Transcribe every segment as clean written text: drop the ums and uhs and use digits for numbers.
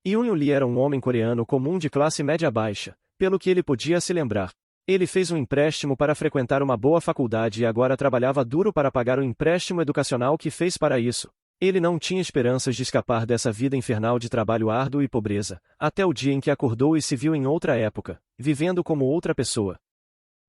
Yoon Lee era um homem coreano comum de classe média baixa, pelo que ele podia se lembrar. Ele fez um empréstimo para frequentar uma boa faculdade e agora trabalhava duro para pagar o empréstimo educacional que fez para isso. Ele não tinha esperanças de escapar dessa vida infernal de trabalho árduo e pobreza, até o dia em que acordou e se viu em outra época, vivendo como outra pessoa.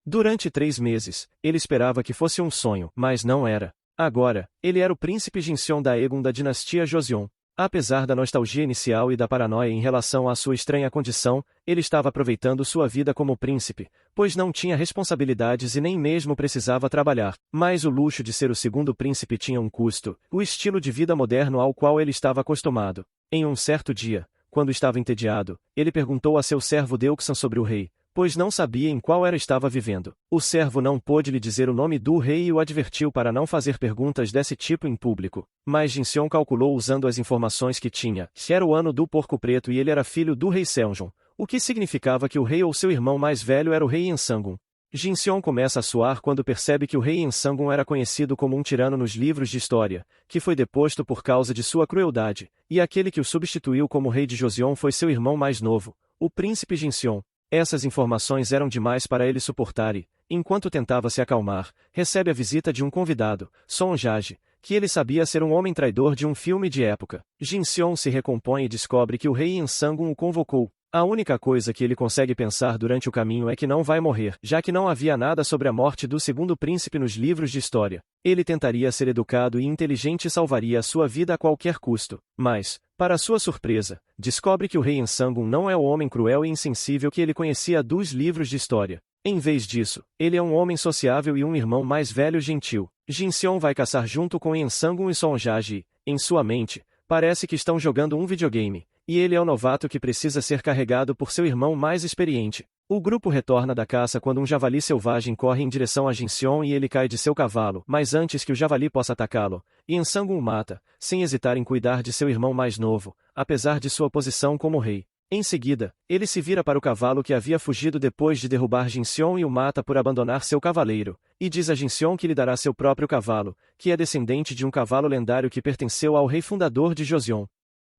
Durante 3 meses, ele esperava que fosse um sonho, mas não era. Agora, ele era o príncipe Jinseon Daegun da dinastia Joseon. Apesar da nostalgia inicial e da paranoia em relação à sua estranha condição, ele estava aproveitando sua vida como príncipe, pois não tinha responsabilidades e nem mesmo precisava trabalhar. Mas o luxo de ser o segundo príncipe tinha um custo, o estilo de vida moderno ao qual ele estava acostumado. Em um certo dia, quando estava entediado, ele perguntou a seu servo Deoxan sobre o rei, pois não sabia em qual era estava vivendo. O servo não pôde lhe dizer o nome do rei e o advertiu para não fazer perguntas desse tipo em público. Mas Jinseon calculou usando as informações que tinha. Era o ano do porco preto e ele era filho do rei Seonjon, o que significava que o rei ou seu irmão mais velho era o rei Ensangun. Jinseon começa a suar quando percebe que o rei Ensangun era conhecido como um tirano nos livros de história, que foi deposto por causa de sua crueldade, e aquele que o substituiu como rei de Joseon foi seu irmão mais novo, o príncipe Jinseon. Essas informações eram demais para ele suportar e, enquanto tentava se acalmar, recebe a visita de um convidado, Son Jaji, que ele sabia ser um homem traidor de um filme de época. Jinseon se recompõe e descobre que o rei Ensangun o convocou. A única coisa que ele consegue pensar durante o caminho é que não vai morrer, já que não havia nada sobre a morte do segundo príncipe nos livros de história. Ele tentaria ser educado e inteligente e salvaria a sua vida a qualquer custo. Mas, para sua surpresa, descobre que o rei Ensangun não é o homem cruel e insensível que ele conhecia dos livros de história. Em vez disso, ele é um homem sociável e um irmão mais velho gentil. Jinseon vai caçar junto com Ensangun e Sonjaji e, em sua mente, parece que estão jogando um videogame, e ele é o novato que precisa ser carregado por seu irmão mais experiente. O grupo retorna da caça quando um javali selvagem corre em direção a Jinseon e ele cai de seu cavalo, mas antes que o javali possa atacá-lo, Ensangun o mata, sem hesitar em cuidar de seu irmão mais novo, apesar de sua posição como rei. Em seguida, ele se vira para o cavalo que havia fugido depois de derrubar Jinseon e o mata por abandonar seu cavaleiro, e diz a Jinseon que lhe dará seu próprio cavalo, que é descendente de um cavalo lendário que pertenceu ao rei fundador de Joseon.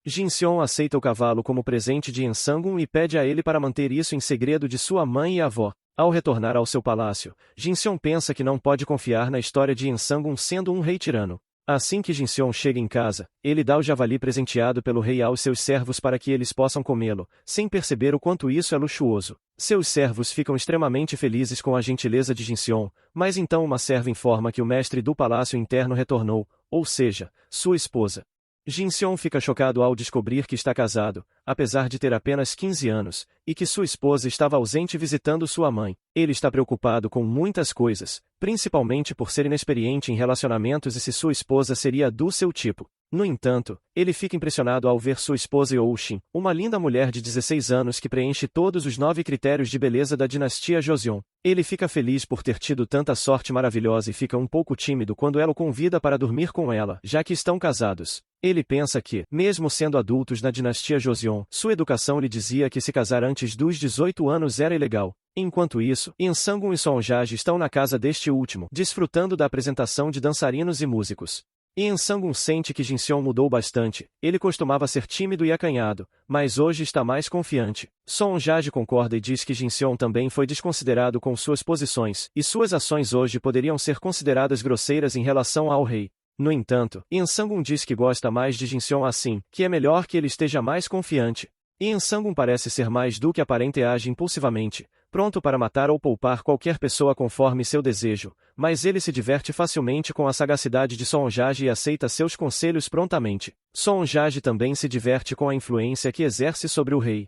Jinseon aceita o cavalo como presente de Ensangun e pede a ele para manter isso em segredo de sua mãe e avó. Ao retornar ao seu palácio, Jinseon pensa que não pode confiar na história de Ensangun sendo um rei tirano. Assim que Jinseon chega em casa, ele dá o javali presenteado pelo rei aos seus servos para que eles possam comê-lo, sem perceber o quanto isso é luxuoso. Seus servos ficam extremamente felizes com a gentileza de Jinseon, mas então uma serva informa que o mestre do palácio interno retornou, ou seja, sua esposa. Jinseon fica chocado ao descobrir que está casado, apesar de ter apenas 15 anos, e que sua esposa estava ausente visitando sua mãe. Ele está preocupado com muitas coisas, principalmente por ser inexperiente em relacionamentos e se sua esposa seria do seu tipo. No entanto, ele fica impressionado ao ver sua esposa Youshin, uma linda mulher de 16 anos que preenche todos os 9 critérios de beleza da dinastia Joseon. Ele fica feliz por ter tido tanta sorte maravilhosa e fica um pouco tímido quando ela o convida para dormir com ela, já que estão casados. Ele pensa que, mesmo sendo adultos na dinastia Joseon, sua educação lhe dizia que se casar antes dos 18 anos era ilegal. Enquanto isso, Ensangun e Sonjaji estão na casa deste último, desfrutando da apresentação de dançarinos e músicos. Ensangun sente que Jinseon mudou bastante. Ele costumava ser tímido e acanhado, mas hoje está mais confiante. Sonjaji concorda e diz que Jinseon também foi desconsiderado com suas posições, e suas ações hoje poderiam ser consideradas grosseiras em relação ao rei. No entanto, Ensangun diz que gosta mais de Jinseon assim, que é melhor que ele esteja mais confiante. Ensangun parece ser mais do que aparenta e age impulsivamente, pronto para matar ou poupar qualquer pessoa conforme seu desejo, mas ele se diverte facilmente com a sagacidade de Sonjaji e aceita seus conselhos prontamente. Sonjaji também se diverte com a influência que exerce sobre o rei.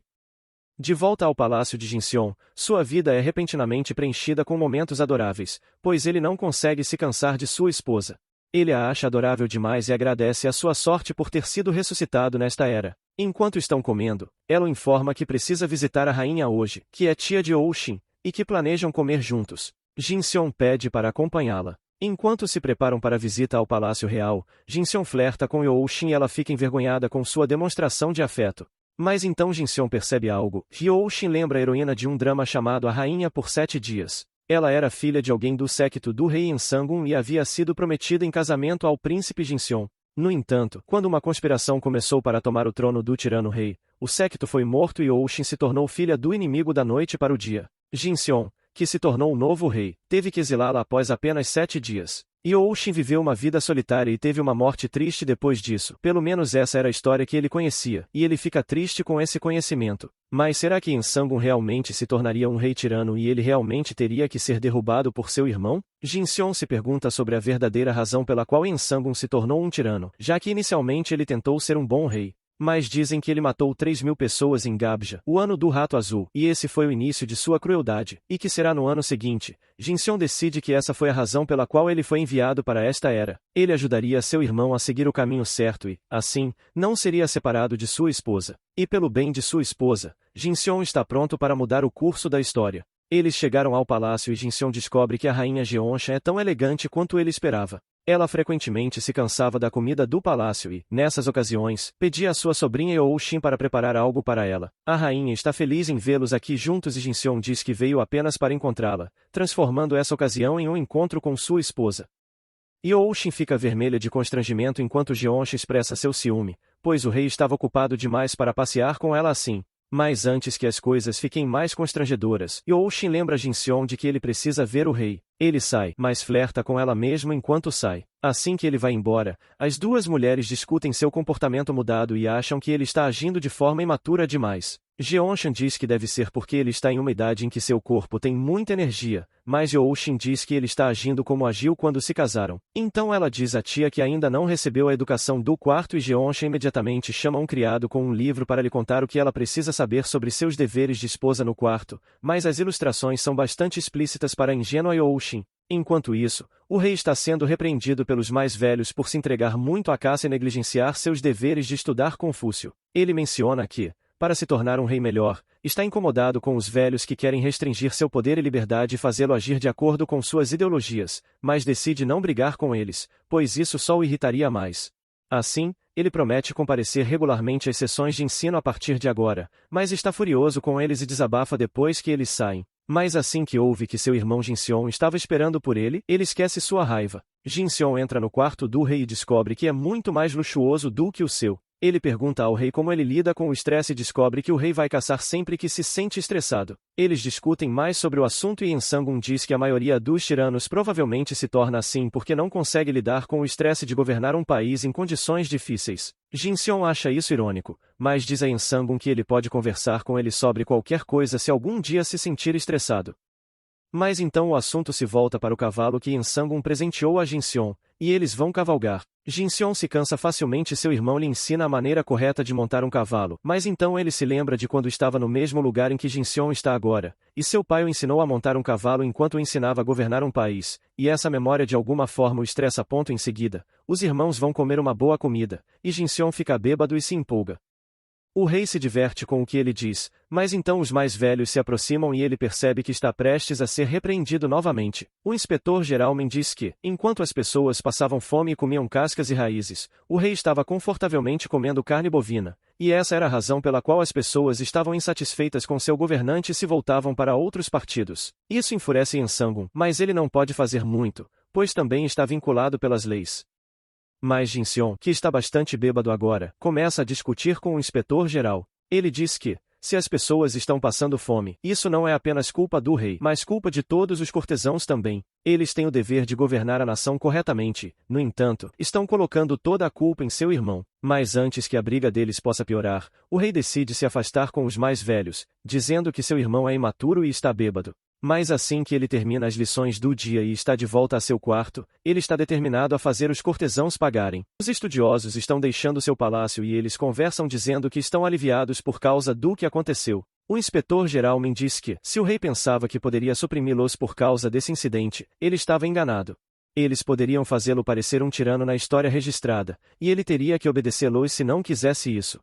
De volta ao palácio de Jinseon, sua vida é repentinamente preenchida com momentos adoráveis, pois ele não consegue se cansar de sua esposa. Ele a acha adorável demais e agradece a sua sorte por ter sido ressuscitado nesta era. Enquanto estão comendo, ela o informa que precisa visitar a rainha hoje, que é tia de Youshin, e que planejam comer juntos. Jinseon pede para acompanhá-la. Enquanto se preparam para a visita ao Palácio Real, Jinseon flerta com Youshin e ela fica envergonhada com sua demonstração de afeto. Mas então Jinseon percebe algo. Youshin lembra a heroína de um drama chamado A Rainha por 7 Dias. Ela era filha de alguém do séquito do rei Ensangun e havia sido prometida em casamento ao príncipe Jinseon. No entanto, quando uma conspiração começou para tomar o trono do tirano-rei, o séquito foi morto e Oshin se tornou filha do inimigo da noite para o dia. Jinseon, que se tornou o novo rei, teve que exilá-la após apenas 7 dias. E Oshin viveu uma vida solitária e teve uma morte triste depois disso. Pelo menos essa era a história que ele conhecia, e ele fica triste com esse conhecimento. Mas será que Insangun realmente se tornaria um rei tirano e ele realmente teria que ser derrubado por seu irmão? Jinseon se pergunta sobre a verdadeira razão pela qual Insangun se tornou um tirano, já que inicialmente ele tentou ser um bom rei. Mas dizem que ele matou 3.000 pessoas em Gabja, o ano do Rato Azul, e esse foi o início de sua crueldade, e que será no ano seguinte. Jinseon decide que essa foi a razão pela qual ele foi enviado para esta era. Ele ajudaria seu irmão a seguir o caminho certo e, assim, não seria separado de sua esposa. E pelo bem de sua esposa, Jinseon está pronto para mudar o curso da história. Eles chegaram ao palácio e Jinseon descobre que a rainha Jeonsha é tão elegante quanto ele esperava. Ela frequentemente se cansava da comida do palácio e, nessas ocasiões, pedia a sua sobrinha Yeoshin para preparar algo para ela. A rainha está feliz em vê-los aqui juntos e Jinseon diz que veio apenas para encontrá-la, transformando essa ocasião em um encontro com sua esposa. Yeoshin fica vermelha de constrangimento enquanto Jeonsha expressa seu ciúme, pois o rei estava ocupado demais para passear com ela assim. Mas antes que as coisas fiquem mais constrangedoras, Yeoshin lembra Jinseon de que ele precisa ver o rei. Ele sai, mas flerta com ela mesmo enquanto sai. Assim que ele vai embora, as duas mulheres discutem seu comportamento mudado e acham que ele está agindo de forma imatura demais. Jeonshan diz que deve ser porque ele está em uma idade em que seu corpo tem muita energia, mas Yeoshin diz que ele está agindo como agiu quando se casaram. Então ela diz à tia que ainda não recebeu a educação do quarto e Jeonshan imediatamente chama um criado com um livro para lhe contar o que ela precisa saber sobre seus deveres de esposa no quarto, mas as ilustrações são bastante explícitas para a ingênua Yeoshin. Enquanto isso, o rei está sendo repreendido pelos mais velhos por se entregar muito à caça e negligenciar seus deveres de estudar Confúcio. Ele menciona que, para se tornar um rei melhor, está incomodado com os velhos que querem restringir seu poder e liberdade e fazê-lo agir de acordo com suas ideologias, mas decide não brigar com eles, pois isso só o irritaria mais. Assim, ele promete comparecer regularmente às sessões de ensino a partir de agora, mas está furioso com eles e desabafa depois que eles saem. Mas assim que ouve que seu irmão Jinseon estava esperando por ele, ele esquece sua raiva. Jinseon entra no quarto do rei e descobre que é muito mais luxuoso do que o seu. Ele pergunta ao rei como ele lida com o estresse e descobre que o rei vai caçar sempre que se sente estressado. Eles discutem mais sobre o assunto e Insangun diz que a maioria dos tiranos provavelmente se torna assim porque não consegue lidar com o estresse de governar um país em condições difíceis. Jinseon acha isso irônico, mas diz a Insangun que ele pode conversar com ele sobre qualquer coisa se algum dia se sentir estressado. Mas então o assunto se volta para o cavalo que Insangun presenteou a Jinseon, e eles vão cavalgar. Jinseon se cansa facilmente e seu irmão lhe ensina a maneira correta de montar um cavalo, mas então ele se lembra de quando estava no mesmo lugar em que Jinseon está agora, e seu pai o ensinou a montar um cavalo enquanto o ensinava a governar um país, e essa memória de alguma forma o estressa. Em seguida, os irmãos vão comer uma boa comida, e Jinseon fica bêbado e se empolga. O rei se diverte com o que ele diz, mas então os mais velhos se aproximam e ele percebe que está prestes a ser repreendido novamente. O inspetor-geral diz que, enquanto as pessoas passavam fome e comiam cascas e raízes, o rei estava confortavelmente comendo carne bovina, e essa era a razão pela qual as pessoas estavam insatisfeitas com seu governante e se voltavam para outros partidos. Isso enfurece Insangun, mas ele não pode fazer muito, pois também está vinculado pelas leis. Mas Jinseon, que está bastante bêbado agora, começa a discutir com o inspetor-geral. Ele diz que, se as pessoas estão passando fome, isso não é apenas culpa do rei, mas culpa de todos os cortesãos também. Eles têm o dever de governar a nação corretamente, no entanto, estão colocando toda a culpa em seu irmão. Mas antes que a briga deles possa piorar, o rei decide se afastar com os mais velhos, dizendo que seu irmão é imaturo e está bêbado. Mas assim que ele termina as lições do dia e está de volta a seu quarto, ele está determinado a fazer os cortesãos pagarem. Os estudiosos estão deixando seu palácio e eles conversam dizendo que estão aliviados por causa do que aconteceu. O inspetor-geral diz que, se o rei pensava que poderia suprimi-los por causa desse incidente, ele estava enganado. Eles poderiam fazê-lo parecer um tirano na história registrada, e ele teria que obedecê-los se não quisesse isso.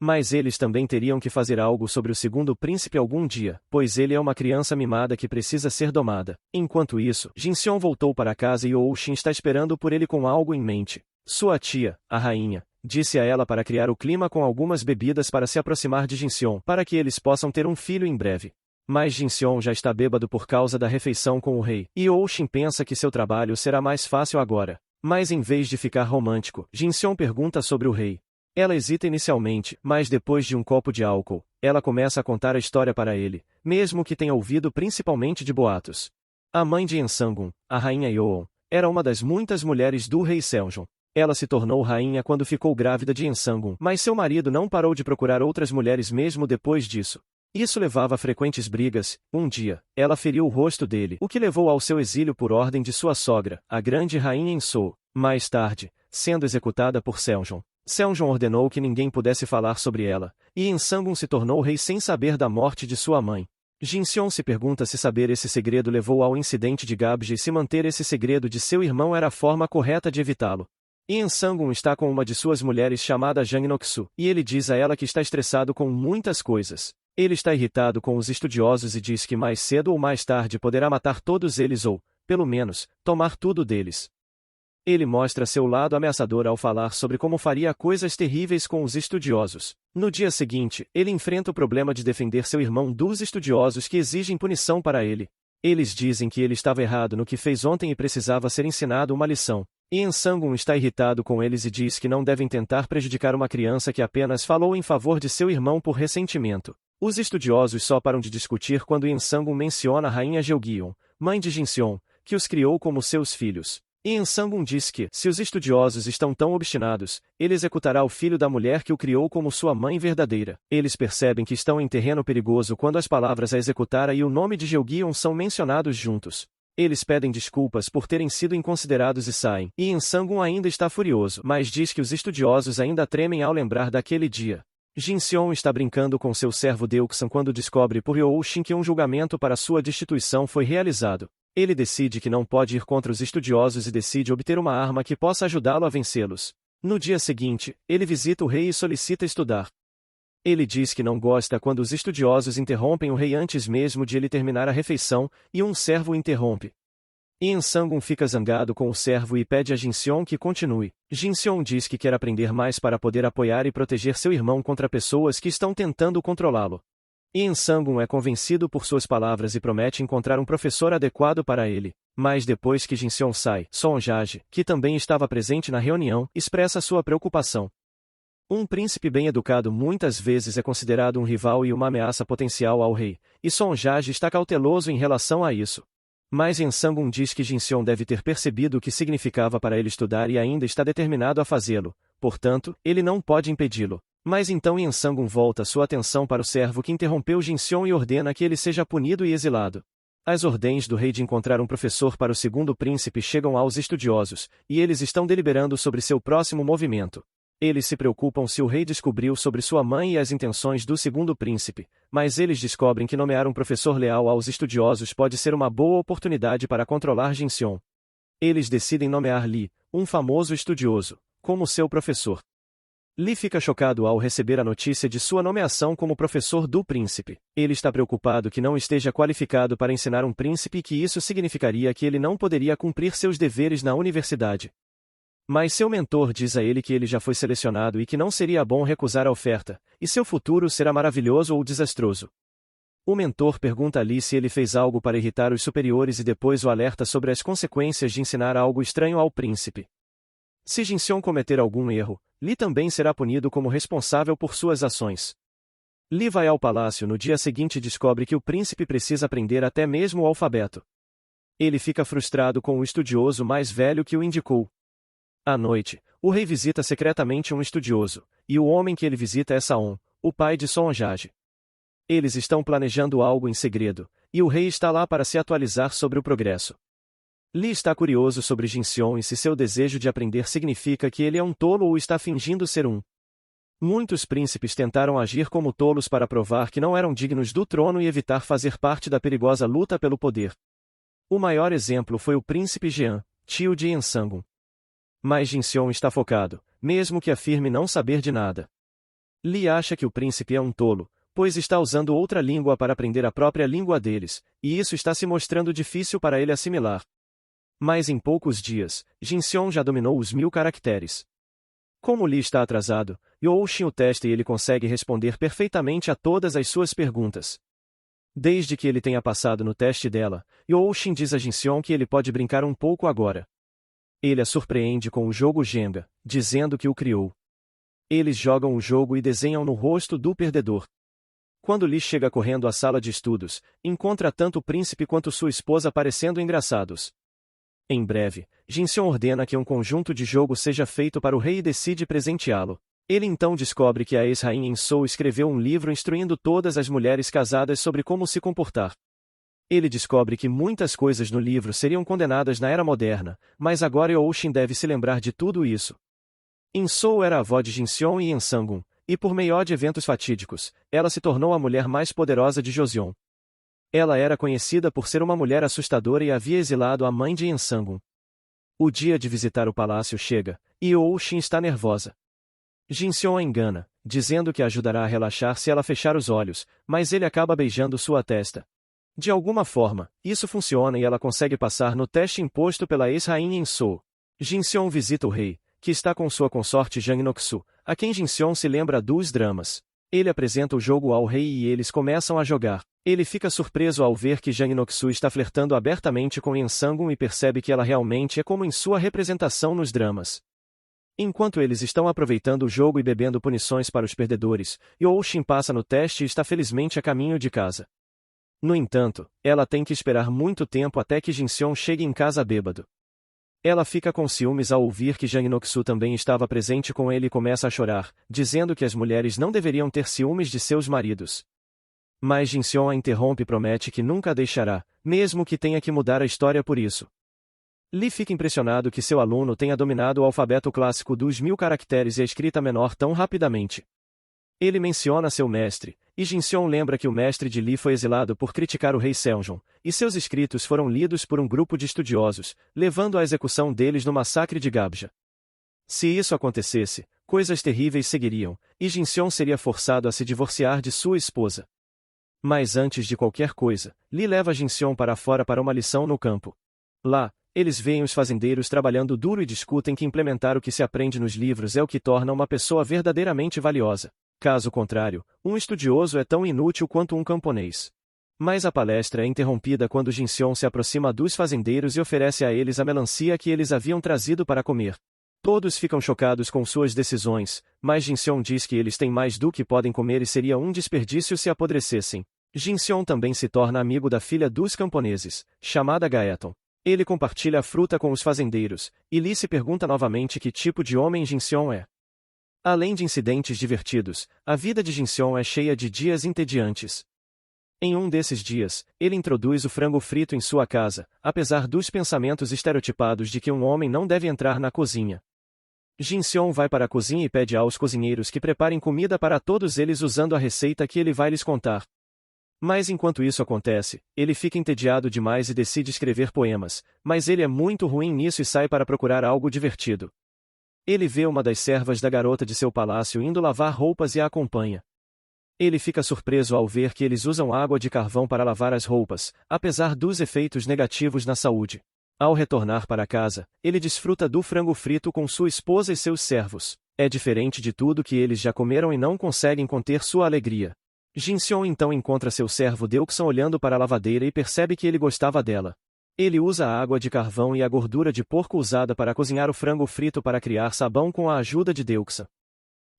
Mas eles também teriam que fazer algo sobre o segundo príncipe algum dia, pois ele é uma criança mimada que precisa ser domada. Enquanto isso, Jinseon voltou para casa e Yeoshin está esperando por ele com algo em mente. Sua tia, a rainha, disse a ela para criar o clima com algumas bebidas para se aproximar de Jinseon, para que eles possam ter um filho em breve. Mas Jinseon já está bêbado por causa da refeição com o rei, e Yeoshin pensa que seu trabalho será mais fácil agora. Mas em vez de ficar romântico, Jinseon pergunta sobre o rei. Ela hesita inicialmente, mas depois de um copo de álcool, ela começa a contar a história para ele, mesmo que tenha ouvido principalmente de boatos. A mãe de Ensangun, a rainha Yoon, era uma das muitas mulheres do rei Seonjon. Ela se tornou rainha quando ficou grávida de Ensangun, mas seu marido não parou de procurar outras mulheres mesmo depois disso. Isso levava a frequentes brigas. Um dia, ela feriu o rosto dele, o que levou ao seu exílio por ordem de sua sogra, a grande rainha Ensou. Mais tarde, sendo executada por Seonjon, Seonjon ordenou que ninguém pudesse falar sobre ela, e Ensangun se tornou rei sem saber da morte de sua mãe. Jinseon se pergunta se saber esse segredo levou ao incidente de Gabji e se manter esse segredo de seu irmão era a forma correta de evitá-lo. Ensangun está com uma de suas mulheres chamada Jang Noksu, e ele diz a ela que está estressado com muitas coisas. Ele está irritado com os estudiosos e diz que mais cedo ou mais tarde poderá matar todos eles ou, pelo menos, tomar tudo deles. Ele mostra seu lado ameaçador ao falar sobre como faria coisas terríveis com os estudiosos. No dia seguinte, ele enfrenta o problema de defender seu irmão dos estudiosos que exigem punição para ele. Eles dizem que ele estava errado no que fez ontem e precisava ser ensinado uma lição. E Ensangun está irritado com eles e diz que não devem tentar prejudicar uma criança que apenas falou em favor de seu irmão por ressentimento. Os estudiosos só param de discutir quando Ensangun menciona a rainha Jeogyeon, mãe de Jinseon, que os criou como seus filhos. E Ensangun diz que, se os estudiosos estão tão obstinados, ele executará o filho da mulher que o criou como sua mãe verdadeira. Eles percebem que estão em terreno perigoso quando as palavras a executar e o nome de Jeogyeon são mencionados juntos. Eles pedem desculpas por terem sido inconsiderados e saem. E Ensangun ainda está furioso, mas diz que os estudiosos ainda tremem ao lembrar daquele dia. Jinseon está brincando com seu servo Deuksan quando descobre por Yooshin que um julgamento para sua destituição foi realizado. Ele decide que não pode ir contra os estudiosos e decide obter uma arma que possa ajudá-lo a vencê-los. No dia seguinte, ele visita o rei e solicita estudar. Ele diz que não gosta quando os estudiosos interrompem o rei antes mesmo de ele terminar a refeição, e um servo o interrompe. Ensangun fica zangado com o servo e pede a Jinseon que continue. Jinseon diz que quer aprender mais para poder apoiar e proteger seu irmão contra pessoas que estão tentando controlá-lo. Ensangun é convencido por suas palavras e promete encontrar um professor adequado para ele. Mas depois que Jinseon sai, Sonjage, que também estava presente na reunião, expressa sua preocupação. Um príncipe bem educado muitas vezes é considerado um rival e uma ameaça potencial ao rei, e Sonjage está cauteloso em relação a isso. Mas Ensangun diz que Jinseon deve ter percebido o que significava para ele estudar e ainda está determinado a fazê-lo, portanto, ele não pode impedi-lo. Mas então Ensangun volta sua atenção para o servo que interrompeu Jinseon e ordena que ele seja punido e exilado. As ordens do rei de encontrar um professor para o segundo príncipe chegam aos estudiosos, e eles estão deliberando sobre seu próximo movimento. Eles se preocupam se o rei descobriu sobre sua mãe e as intenções do segundo príncipe, mas eles descobrem que nomear um professor leal aos estudiosos pode ser uma boa oportunidade para controlar Jinseon. Eles decidem nomear Li, um famoso estudioso, como seu professor. Li fica chocado ao receber a notícia de sua nomeação como professor do príncipe. Ele está preocupado que não esteja qualificado para ensinar um príncipe e que isso significaria que ele não poderia cumprir seus deveres na universidade. Mas seu mentor diz a ele que ele já foi selecionado e que não seria bom recusar a oferta, e seu futuro será maravilhoso ou desastroso. O mentor pergunta a Li se ele fez algo para irritar os superiores e depois o alerta sobre as consequências de ensinar algo estranho ao príncipe. Se Jinseon cometer algum erro, Li também será punido como responsável por suas ações. Li vai ao palácio no dia seguinte e descobre que o príncipe precisa aprender até mesmo o alfabeto. Ele fica frustrado com o estudioso mais velho que o indicou. À noite, o rei visita secretamente um estudioso, e o homem que ele visita é Saon, o pai de Sonjage. Eles estão planejando algo em segredo, e o rei está lá para se atualizar sobre o progresso. Li está curioso sobre Jinseon e se seu desejo de aprender significa que ele é um tolo ou está fingindo ser um. Muitos príncipes tentaram agir como tolos para provar que não eram dignos do trono e evitar fazer parte da perigosa luta pelo poder. O maior exemplo foi o príncipe Jean, tio de Ensangun. Mas Jinseon está focado, mesmo que afirme não saber de nada. Li acha que o príncipe é um tolo, pois está usando outra língua para aprender a própria língua deles, e isso está se mostrando difícil para ele assimilar. Mas em poucos dias, Jinseon já dominou os 1000 caracteres. Como Li está atrasado, Yooshin o testa e ele consegue responder perfeitamente a todas as suas perguntas. Desde que ele tenha passado no teste dela, Yooshin diz a Jinseon que ele pode brincar um pouco agora. Ele a surpreende com o jogo Jenga, dizendo que o criou. Eles jogam o jogo e desenham no rosto do perdedor. Quando Li chega correndo à sala de estudos, encontra tanto o príncipe quanto sua esposa parecendo engraçados. Em breve, Jinseon ordena que um conjunto de jogo seja feito para o rei e decide presenteá-lo. Ele então descobre que a ex-rainha Insou escreveu um livro instruindo todas as mulheres casadas sobre como se comportar. Ele descobre que muitas coisas no livro seriam condenadas na era moderna, mas agora Youshin deve se lembrar de tudo isso. Insou era a avó de Jinseon e Ensangun, e por meio de eventos fatídicos, ela se tornou a mulher mais poderosa de Joseon. Ela era conhecida por ser uma mulher assustadora e havia exilado a mãe de Ensangun. O dia de visitar o palácio chega, e Youshin está nervosa. Jinseon a engana, dizendo que a ajudará a relaxar se ela fechar os olhos, mas ele acaba beijando sua testa. De alguma forma, isso funciona e ela consegue passar no teste imposto pela ex-rainha Insou. Jinseon visita o rei, que está com sua consorte Jang Noksu, a quem Jinseon se lembra dos dramas. Ele apresenta o jogo ao rei e eles começam a jogar. Ele fica surpreso ao ver que Jang Noksu está flertando abertamente com Ensangun e percebe que ela realmente é como em sua representação nos dramas. Enquanto eles estão aproveitando o jogo e bebendo punições para os perdedores, Youshin passa no teste e está felizmente a caminho de casa. No entanto, ela tem que esperar muito tempo até que Jinseon chegue em casa bêbado. Ela fica com ciúmes ao ouvir que Jang Noksu também estava presente com ele e começa a chorar, dizendo que as mulheres não deveriam ter ciúmes de seus maridos. Mas Jinseon a interrompe e promete que nunca a deixará, mesmo que tenha que mudar a história por isso. Li fica impressionado que seu aluno tenha dominado o alfabeto clássico dos 1000 caracteres e a escrita menor tão rapidamente. Ele menciona seu mestre, e Jinseon lembra que o mestre de Li foi exilado por criticar o rei Seonjon, e seus escritos foram lidos por um grupo de estudiosos, levando à execução deles no massacre de Gabja. Se isso acontecesse, coisas terríveis seguiriam, e Jinseon seria forçado a se divorciar de sua esposa. Mas antes de qualquer coisa, Li leva Jinseon para fora para uma lição no campo. Lá, eles veem os fazendeiros trabalhando duro e discutem que implementar o que se aprende nos livros é o que torna uma pessoa verdadeiramente valiosa. Caso contrário, um estudioso é tão inútil quanto um camponês. Mas a palestra é interrompida quando Jinseon se aproxima dos fazendeiros e oferece a eles a melancia que eles haviam trazido para comer. Todos ficam chocados com suas decisões, mas Jinseon diz que eles têm mais do que podem comer e seria um desperdício se apodrecessem. Jinseon também se torna amigo da filha dos camponeses, chamada Gaeton. Ele compartilha a fruta com os fazendeiros, e Lee se pergunta novamente que tipo de homem Jinseon é. Além de incidentes divertidos, a vida de Jinseon é cheia de dias entediantes. Em um desses dias, ele introduz o frango frito em sua casa, apesar dos pensamentos estereotipados de que um homem não deve entrar na cozinha. Jinseon vai para a cozinha e pede aos cozinheiros que preparem comida para todos eles usando a receita que ele vai lhes contar. Mas enquanto isso acontece, ele fica entediado demais e decide escrever poemas, mas ele é muito ruim nisso e sai para procurar algo divertido. Ele vê uma das servas da garota de seu palácio indo lavar roupas e a acompanha. Ele fica surpreso ao ver que eles usam água de carvão para lavar as roupas, apesar dos efeitos negativos na saúde. Ao retornar para casa, ele desfruta do frango frito com sua esposa e seus servos. É diferente de tudo que eles já comeram e não conseguem conter sua alegria. Jinseon então encontra seu servo Deuksan olhando para a lavadeira e percebe que ele gostava dela. Ele usa a água de carvão e a gordura de porco usada para cozinhar o frango frito para criar sabão com a ajuda de Deuksan.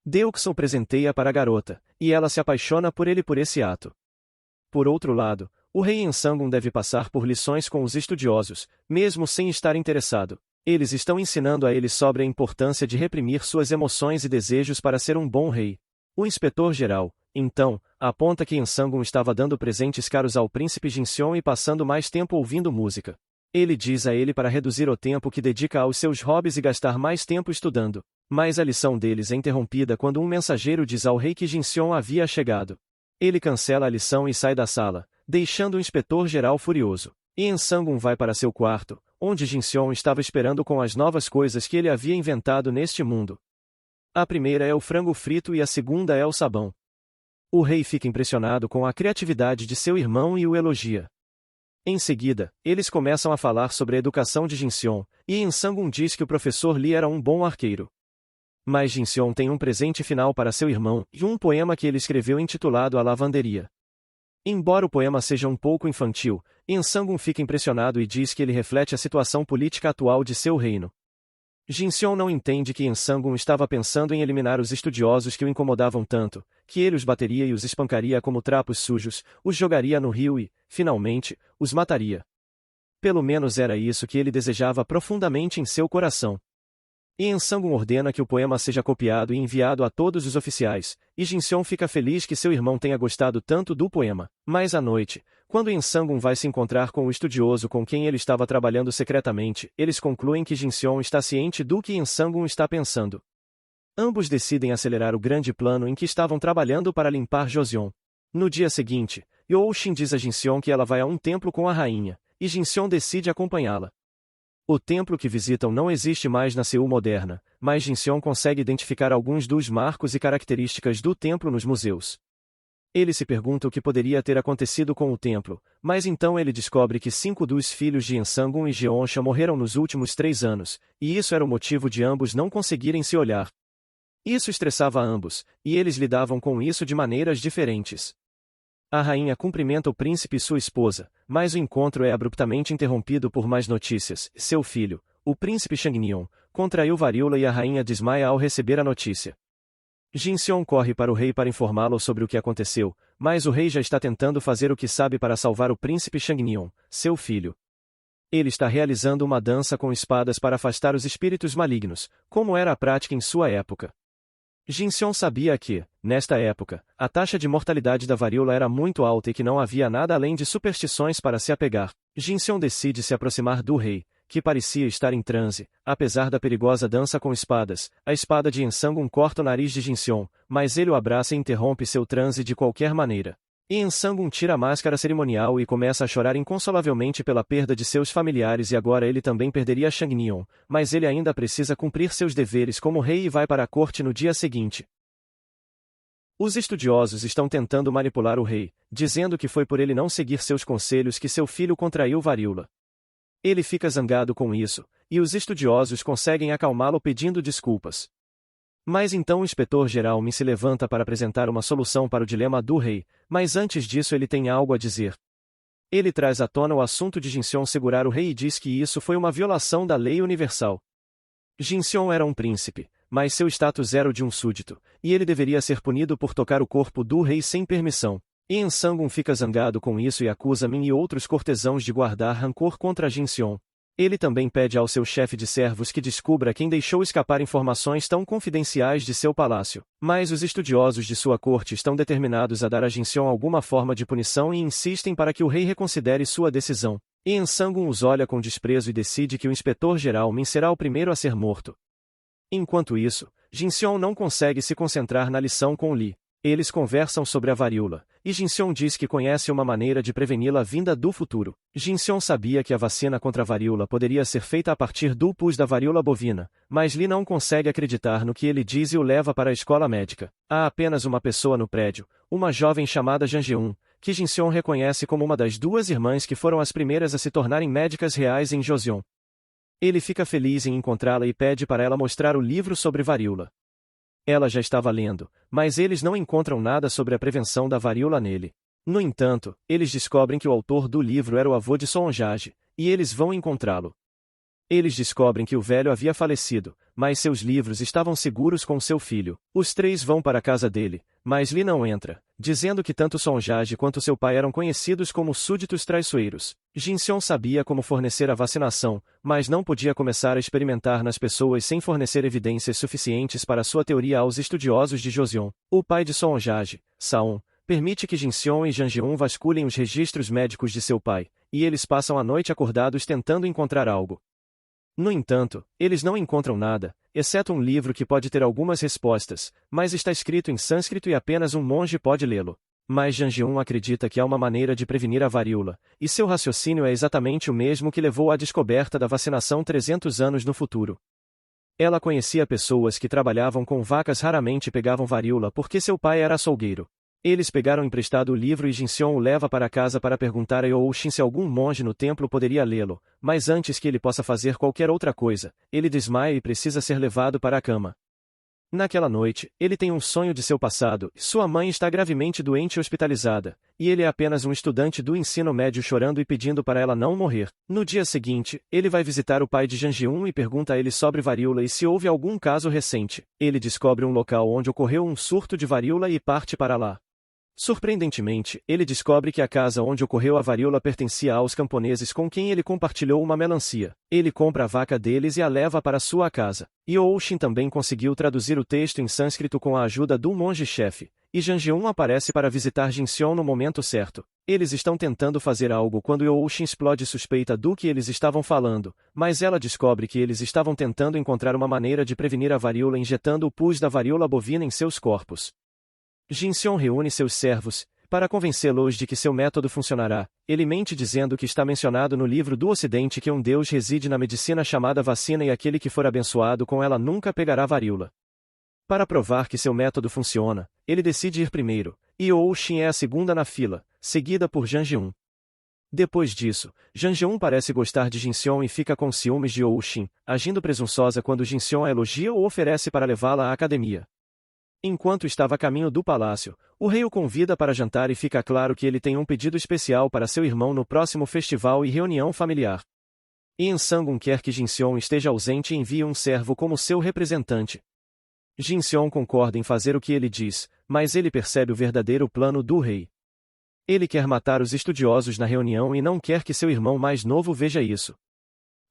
Deuksan presenteia para a garota, e ela se apaixona por ele por esse ato. Por outro lado, o rei Ensangun deve passar por lições com os estudiosos, mesmo sem estar interessado. Eles estão ensinando a ele sobre a importância de reprimir suas emoções e desejos para ser um bom rei. O inspetor-geral, então, aponta que Ensangun estava dando presentes caros ao príncipe Jinseon e passando mais tempo ouvindo música. Ele diz a ele para reduzir o tempo que dedica aos seus hobbies e gastar mais tempo estudando. Mas a lição deles é interrompida quando um mensageiro diz ao rei que Jinseon havia chegado. Ele cancela a lição e sai da sala, deixando o inspetor-geral furioso. E Ensangun vai para seu quarto, onde Jinseon estava esperando com as novas coisas que ele havia inventado neste mundo. A primeira é o frango frito e a segunda é o sabão. O rei fica impressionado com a criatividade de seu irmão e o elogia. Em seguida, eles começam a falar sobre a educação de Jinseon, e Ensangun diz que o professor Lee era um bom arqueiro. Mas Jinseon tem um presente final para seu irmão e um poema que ele escreveu intitulado A Lavanderia. Embora o poema seja um pouco infantil, Ensangun fica impressionado e diz que ele reflete a situação política atual de seu reino. Jinseon não entende que Ensangun estava pensando em eliminar os estudiosos que o incomodavam tanto, que ele os bateria e os espancaria como trapos sujos, os jogaria no rio e, finalmente, os mataria. Pelo menos era isso que ele desejava profundamente em seu coração. E Ensangun ordena que o poema seja copiado e enviado a todos os oficiais, e Jinseon fica feliz que seu irmão tenha gostado tanto do poema. Mas à noite, quando Ensangun vai se encontrar com o estudioso com quem ele estava trabalhando secretamente, eles concluem que Jinseon está ciente do que Ensangun está pensando. Ambos decidem acelerar o grande plano em que estavam trabalhando para limpar Joseon. No dia seguinte, Youshin diz a Jinseon que ela vai a um templo com a rainha, e Jinseon decide acompanhá-la. O templo que visitam não existe mais na Seul moderna, mas Jinseon consegue identificar alguns dos marcos e características do templo nos museus. Ele se pergunta o que poderia ter acontecido com o templo, mas então ele descobre que 5 dos filhos de Ensangun e Jeonsha morreram nos últimos 3 anos, e isso era o motivo de ambos não conseguirem se olhar. Isso estressava ambos, e eles lidavam com isso de maneiras diferentes. A rainha cumprimenta o príncipe e sua esposa, mas o encontro é abruptamente interrompido por mais notícias. Seu filho, o príncipe Shangnion, contraiu varíola e a rainha desmaia ao receber a notícia. Jinseon corre para o rei para informá-lo sobre o que aconteceu, mas o rei já está tentando fazer o que sabe para salvar o príncipe Shangnion, seu filho. Ele está realizando uma dança com espadas para afastar os espíritos malignos, como era a prática em sua época. Jinseon sabia que, nesta época, a taxa de mortalidade da varíola era muito alta e que não havia nada além de superstições para se apegar. Jinseon decide se aproximar do rei, que parecia estar em transe, apesar da perigosa dança com espadas. A espada de Ensangun corta o nariz de Jinseon, mas ele o abraça e interrompe seu transe de qualquer maneira. E Ensangun tira a máscara cerimonial e começa a chorar inconsolavelmente pela perda de seus familiares e agora ele também perderia Shangnion, mas ele ainda precisa cumprir seus deveres como rei e vai para a corte no dia seguinte. Os estudiosos estão tentando manipular o rei, dizendo que foi por ele não seguir seus conselhos que seu filho contraiu varíola. Ele fica zangado com isso, e os estudiosos conseguem acalmá-lo pedindo desculpas. Mas então o inspetor-geral Min se levanta para apresentar uma solução para o dilema do rei, mas antes disso ele tem algo a dizer. Ele traz à tona o assunto de Jinseon segurar o rei e diz que isso foi uma violação da lei universal. Jinseon era um príncipe, mas seu status era o de um súdito, e ele deveria ser punido por tocar o corpo do rei sem permissão. E Ensangun fica zangado com isso e acusa Min e outros cortesãos de guardar rancor contra Jinseon. Ele também pede ao seu chefe de servos que descubra quem deixou escapar informações tão confidenciais de seu palácio. Mas os estudiosos de sua corte estão determinados a dar a Jinseon alguma forma de punição e insistem para que o rei reconsidere sua decisão. E Ensangun os olha com desprezo e decide que o inspetor-geral Min será o primeiro a ser morto. Enquanto isso, Jinseon não consegue se concentrar na lição com Li. Eles conversam sobre a varíola, e Jinseon diz que conhece uma maneira de preveni-la vinda do futuro. Jinseon sabia que a vacina contra a varíola poderia ser feita a partir do pus da varíola bovina, mas Li não consegue acreditar no que ele diz e o leva para a escola médica. Há apenas uma pessoa no prédio, uma jovem chamada Jang Jeun, que Jinseon reconhece como uma das 2 irmãs que foram as primeiras a se tornarem médicas reais em Joseon. Ele fica feliz em encontrá-la e pede para ela mostrar o livro sobre varíola. Ela já estava lendo, mas eles não encontram nada sobre a prevenção da varíola nele. No entanto, eles descobrem que o autor do livro era o avô de Sonjage, e eles vão encontrá-lo. Eles descobrem que o velho havia falecido, mas seus livros estavam seguros com seu filho. Os 3 vão para a casa dele, mas Li não entra, dizendo que tanto Sonjage quanto seu pai eram conhecidos como súditos traiçoeiros. Jinseon sabia como fornecer a vacinação, mas não podia começar a experimentar nas pessoas sem fornecer evidências suficientes para sua teoria aos estudiosos de Joseon. O pai de Sonjage, Saon, permite que Jinseon e Jang Jeun vasculhem os registros médicos de seu pai, e eles passam a noite acordados tentando encontrar algo. No entanto, eles não encontram nada, exceto um livro que pode ter algumas respostas, mas está escrito em sânscrito e apenas um monge pode lê-lo. Mas Jang Jeun acredita que há uma maneira de prevenir a varíola, e seu raciocínio é exatamente o mesmo que levou à descoberta da vacinação 300 anos no futuro. Ela conhecia pessoas que trabalhavam com vacas raramente pegavam varíola porque seu pai era açougueiro. Eles pegaram emprestado o livro e Jinseon o leva para casa para perguntar a Youshin se algum monge no templo poderia lê-lo, mas antes que ele possa fazer qualquer outra coisa, ele desmaia e precisa ser levado para a cama. Naquela noite, ele tem um sonho de seu passado, sua mãe está gravemente doente e hospitalizada, e ele é apenas um estudante do ensino médio chorando e pedindo para ela não morrer. No dia seguinte, ele vai visitar o pai de Jang Ji-un e pergunta a ele sobre varíola e se houve algum caso recente. Ele descobre um local onde ocorreu um surto de varíola e parte para lá. Surpreendentemente, ele descobre que a casa onde ocorreu a varíola pertencia aos camponeses com quem ele compartilhou uma melancia. Ele compra a vaca deles e a leva para sua casa. Youshin também conseguiu traduzir o texto em sânscrito com a ajuda do monge-chefe, e Jang Ji-un aparece para visitar Jin-seon no momento certo. Eles estão tentando fazer algo quando Youshin explode suspeita do que eles estavam falando, mas ela descobre que eles estavam tentando encontrar uma maneira de prevenir a varíola injetando o pus da varíola bovina em seus corpos. Jin-seon reúne seus servos, para convencê-los de que seu método funcionará. Ele mente dizendo que está mencionado no livro do Ocidente que um deus reside na medicina chamada vacina e aquele que for abençoado com ela nunca pegará varíola. Para provar que seu método funciona, ele decide ir primeiro, e Youshin é a segunda na fila, seguida por Jang Ji-un. Depois disso, Jang Ji-un parece gostar de Jin-seon e fica com ciúmes de Youshin, agindo presunçosa quando Jin-seon a elogia ou oferece para levá-la à academia. Enquanto estava a caminho do palácio, o rei o convida para jantar e fica claro que ele tem um pedido especial para seu irmão no próximo festival e reunião familiar. Yen Sang-un quer que Jin-seon esteja ausente e envia um servo como seu representante. Jin-seon concorda em fazer o que ele diz, mas ele percebe o verdadeiro plano do rei. Ele quer matar os estudiosos na reunião e não quer que seu irmão mais novo veja isso.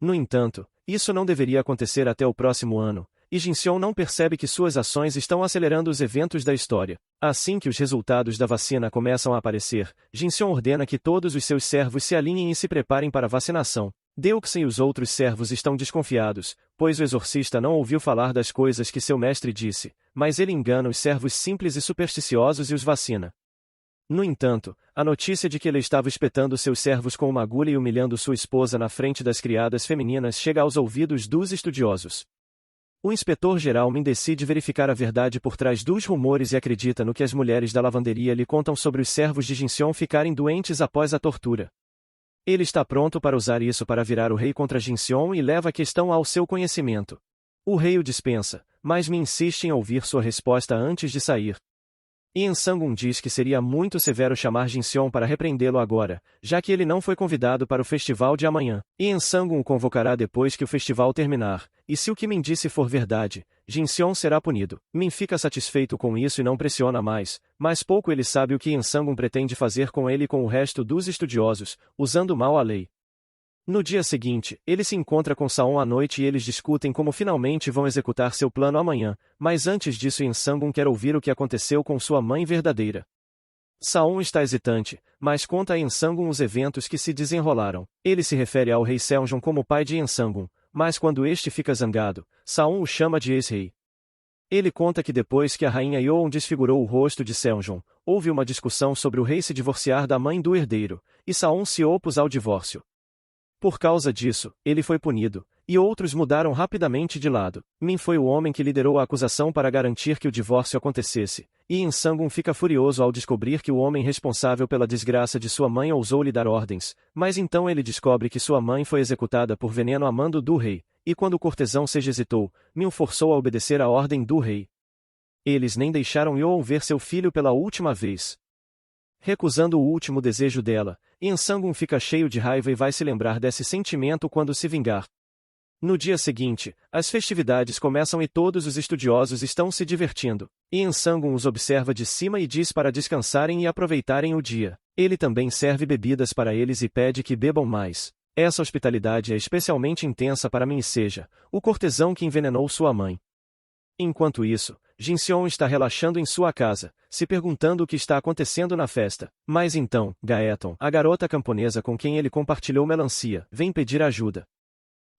No entanto, isso não deveria acontecer até o próximo ano, e Jin-seon não percebe que suas ações estão acelerando os eventos da história. Assim que os resultados da vacina começam a aparecer, Jin-seon ordena que todos os seus servos se alinhem e se preparem para a vacinação. Deux e os outros servos estão desconfiados, pois o exorcista não ouviu falar das coisas que seu mestre disse, mas ele engana os servos simples e supersticiosos e os vacina. No entanto, a notícia de que ele estava espetando seus servos com uma agulha e humilhando sua esposa na frente das criadas femininas chega aos ouvidos dos estudiosos. O inspetor-geral Min decide verificar a verdade por trás dos rumores e acredita no que as mulheres da lavanderia lhe contam sobre os servos de Jin-seon ficarem doentes após a tortura. Ele está pronto para usar isso para virar o rei contra Jin-seon e leva a questão ao seu conhecimento. O rei o dispensa, mas Min insiste em ouvir sua resposta antes de sair. Yen Sang-un diz que seria muito severo chamar Jin-seon para repreendê-lo agora, já que ele não foi convidado para o festival de amanhã. Yen Sang-un o convocará depois que o festival terminar, e se o que Min disse for verdade, Jin-seon será punido. Min fica satisfeito com isso e não pressiona mais, mas pouco ele sabe o que Yen Sang-un pretende fazer com ele e com o resto dos estudiosos, usando mal a lei. No dia seguinte, ele se encontra com Saon à noite e eles discutem como finalmente vão executar seu plano amanhã, mas antes disso Yen Sang-un quer ouvir o que aconteceu com sua mãe verdadeira. Saon está hesitante, mas conta a Yen Sang-un os eventos que se desenrolaram. Ele se refere ao rei Seonjon como pai de Yen Sang-un, mas quando este fica zangado, Saon o chama de ex-rei. Ele conta que depois que a rainha Yoon desfigurou o rosto de Seonjon, houve uma discussão sobre o rei se divorciar da mãe do herdeiro, e Saon se opôs ao divórcio. Por causa disso, ele foi punido, e outros mudaram rapidamente de lado. Min foi o homem que liderou a acusação para garantir que o divórcio acontecesse, e Yen Sang-un fica furioso ao descobrir que o homem responsável pela desgraça de sua mãe ousou lhe dar ordens, mas então ele descobre que sua mãe foi executada por veneno a mando do rei, e quando o cortesão se hesitou, Min o forçou a obedecer a ordem do rei. Eles nem deixaram Yoon ver seu filho pela última vez. Recusando o último desejo dela, Yen Sang-un fica cheio de raiva e vai se lembrar desse sentimento quando se vingar. No dia seguinte, as festividades começam e todos os estudiosos estão se divertindo. Yen Sang-un os observa de cima e diz para descansarem e aproveitarem o dia. Ele também serve bebidas para eles e pede que bebam mais. Essa hospitalidade é especialmente intensa para Min Seja, o cortesão que envenenou sua mãe. Enquanto isso, Jin-seon está relaxando em sua casa, se perguntando o que está acontecendo na festa. Mas então, Gaeton, a garota camponesa com quem ele compartilhou melancia, vem pedir ajuda.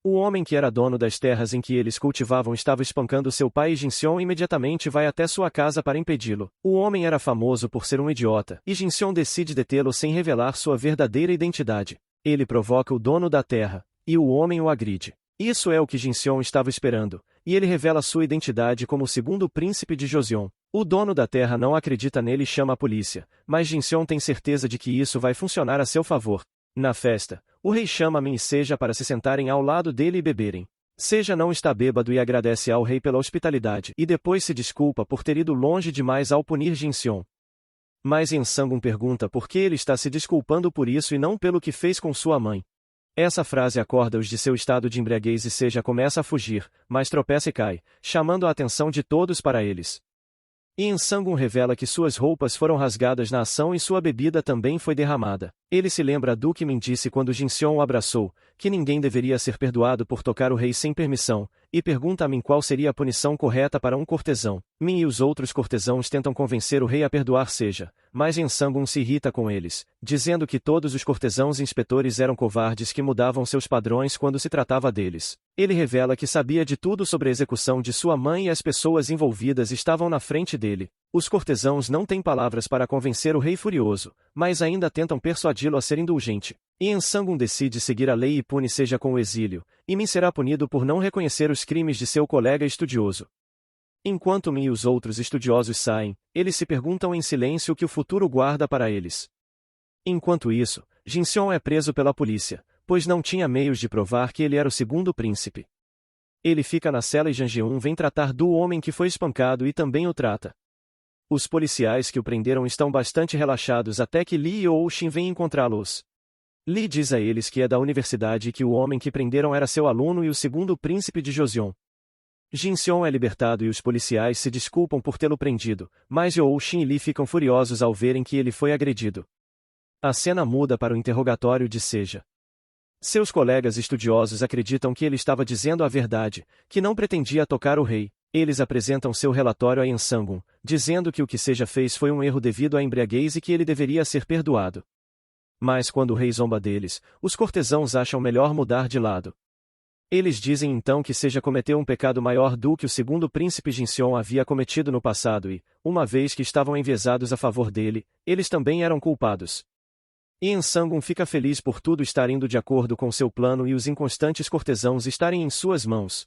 O homem que era dono das terras em que eles cultivavam estava espancando seu pai e Jin-seon imediatamente vai até sua casa para impedi-lo. O homem era famoso por ser um idiota, e Jin-seon decide detê-lo sem revelar sua verdadeira identidade. Ele provoca o dono da terra, e o homem o agride. Isso é o que Jin-seon estava esperando, e ele revela sua identidade como o segundo príncipe de Joseon. O dono da terra não acredita nele e chama a polícia, mas Jin-seon tem certeza de que isso vai funcionar a seu favor. Na festa, o rei chama Min e Seja para se sentarem ao lado dele e beberem. Seja não está bêbado e agradece ao rei pela hospitalidade e depois se desculpa por ter ido longe demais ao punir Jinseon. Mas Yansangun pergunta por que ele está se desculpando por isso e não pelo que fez com sua mãe. Essa frase acorda-os de seu estado de embriaguez e Seja começa a fugir, mas tropeça e cai, chamando a atenção de todos para eles. Yansangun revela que suas roupas foram rasgadas na ação e sua bebida também foi derramada. Ele se lembra do que Min disse quando Jinseon o abraçou, que ninguém deveria ser perdoado por tocar o rei sem permissão, e pergunta a Min qual seria a punição correta para um cortesão. Min e os outros cortesãos tentam convencer o rei a perdoar Seja, mas Yansangun se irrita com eles, dizendo que todos os cortesãos e inspetores eram covardes que mudavam seus padrões quando se tratava deles. Ele revela que sabia de tudo sobre a execução de sua mãe e as pessoas envolvidas estavam na frente dele. Os cortesãos não têm palavras para convencer o rei furioso, mas ainda tentam persuadi-lo a ser indulgente. Yansangun decide seguir a lei e pune Seja com o exílio, e Min será punido por não reconhecer os crimes de seu colega estudioso. Enquanto Min e os outros estudiosos saem, eles se perguntam em silêncio o que o futuro guarda para eles. Enquanto isso, Jinseon é preso pela polícia, pois não tinha meios de provar que ele era o segundo príncipe. Ele fica na cela e Jang Geun vem tratar do homem que foi espancado e também o trata. Os policiais que o prenderam estão bastante relaxados até que Lee e Ou-shin vêm encontrá-los. Lee diz a eles que é da universidade e que o homem que prenderam era seu aluno e o segundo príncipe de Joseon. Jinseon é libertado e os policiais se desculpam por tê-lo prendido, mas Ou-shin e Lee ficam furiosos ao verem que ele foi agredido. A cena muda para o interrogatório de Seja. Seus colegas estudiosos acreditam que ele estava dizendo a verdade, que não pretendia tocar o rei. Eles apresentam seu relatório a Yansangun, dizendo que o que Seja fez foi um erro devido à embriaguez e que ele deveria ser perdoado. Mas quando o rei zomba deles, os cortesãos acham melhor mudar de lado. Eles dizem então que Seja cometeu um pecado maior do que o segundo príncipe Jinseon havia cometido no passado e, uma vez que estavam enviesados a favor dele, eles também eram culpados. Yansangun fica feliz por tudo estar indo de acordo com seu plano e os inconstantes cortesãos estarem em suas mãos.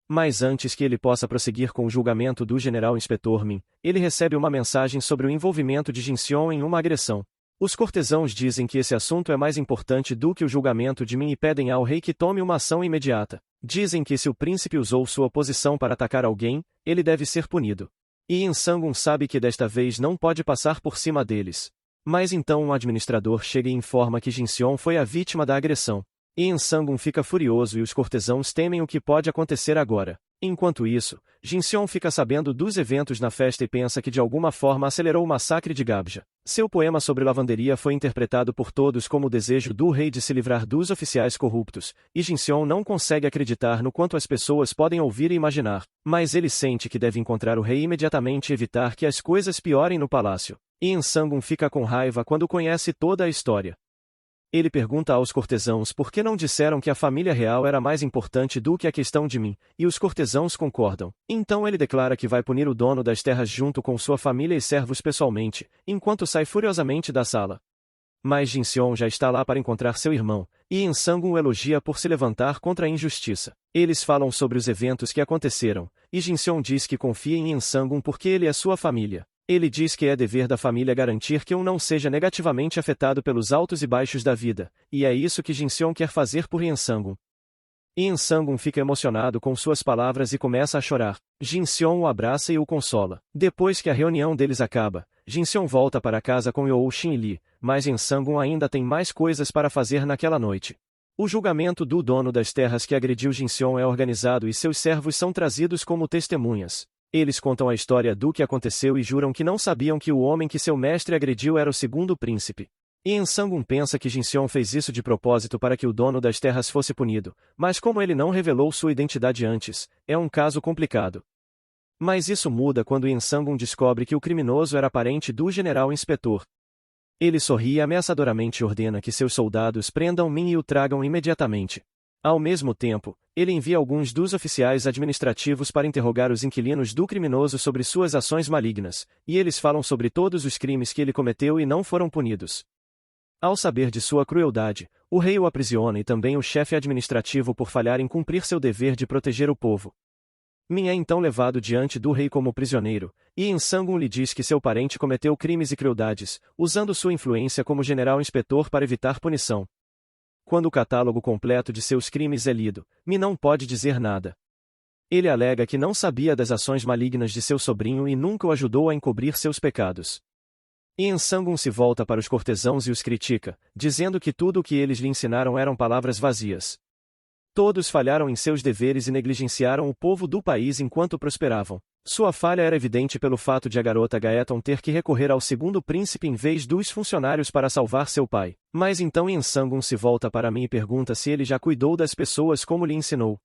Mas antes que ele possa prosseguir com o julgamento do general inspetor Min, ele recebe uma mensagem sobre o envolvimento de Jinseon em uma agressão. Os cortesãos dizem que esse assunto é mais importante do que o julgamento de Min e pedem ao rei que tome uma ação imediata. Dizem que se o príncipe usou sua posição para atacar alguém, ele deve ser punido. E Yansangun sabe que desta vez não pode passar por cima deles. Mas então um administrador chega e informa que Jinseon foi a vítima da agressão. Yansangun fica furioso e os cortesãos temem o que pode acontecer agora. Enquanto isso, Jinseon fica sabendo dos eventos na festa e pensa que de alguma forma acelerou o massacre de Gabja. Seu poema sobre lavanderia foi interpretado por todos como o desejo do rei de se livrar dos oficiais corruptos, e Jinseon não consegue acreditar no quanto as pessoas podem ouvir e imaginar, mas ele sente que deve encontrar o rei imediatamente e evitar que as coisas piorem no palácio. Yansangun fica com raiva quando conhece toda a história. Ele pergunta aos cortesãos por que não disseram que a família real era mais importante do que a questão de Min, e os cortesãos concordam. Então ele declara que vai punir o dono das terras junto com sua família e servos pessoalmente, enquanto sai furiosamente da sala. Mas Jinseon já está lá para encontrar seu irmão, e Yansangun o elogia por se levantar contra a injustiça. Eles falam sobre os eventos que aconteceram, e Jinseon diz que confia em Yansangun porque ele é sua família. Ele diz que é dever da família garantir que um não seja negativamente afetado pelos altos e baixos da vida, e é isso que Jinseon quer fazer por Yansangun. Yansangun fica emocionado com suas palavras e começa a chorar. Jinseon o abraça e o consola. Depois que a reunião deles acaba, Jinseon volta para casa com Ou-shin e Lee, mas Yansangun ainda tem mais coisas para fazer naquela noite. O julgamento do dono das terras que agrediu Jinseon é organizado e seus servos são trazidos como testemunhas. Eles contam a história do que aconteceu e juram que não sabiam que o homem que seu mestre agrediu era o segundo príncipe. Yansangun pensa que Jinseon fez isso de propósito para que o dono das terras fosse punido, mas como ele não revelou sua identidade antes, é um caso complicado. Mas isso muda quando Yansangun descobre que o criminoso era parente do general inspetor. Ele sorri ameaçadoramente e ordena que seus soldados prendam Min e o tragam imediatamente. Ao mesmo tempo, ele envia alguns dos oficiais administrativos para interrogar os inquilinos do criminoso sobre suas ações malignas, e eles falam sobre todos os crimes que ele cometeu e não foram punidos. Ao saber de sua crueldade, o rei o aprisiona e também o chefe administrativo por falhar em cumprir seu dever de proteger o povo. Min é então levado diante do rei como prisioneiro, e Yansangun lhe diz que seu parente cometeu crimes e crueldades, usando sua influência como general inspetor para evitar punição. Quando o catálogo completo de seus crimes é lido, Mi não pode dizer nada. Ele alega que não sabia das ações malignas de seu sobrinho e nunca o ajudou a encobrir seus pecados. Yensangun se volta para os cortesãos e os critica, dizendo que tudo o que eles lhe ensinaram eram palavras vazias. Todos falharam em seus deveres e negligenciaram o povo do país enquanto prosperavam. Sua falha era evidente pelo fato de a garota Gaeton ter que recorrer ao segundo príncipe em vez dos funcionários para salvar seu pai. Mas então Yensangun se volta para mim e pergunta se ele já cuidou das pessoas como lhe ensinou.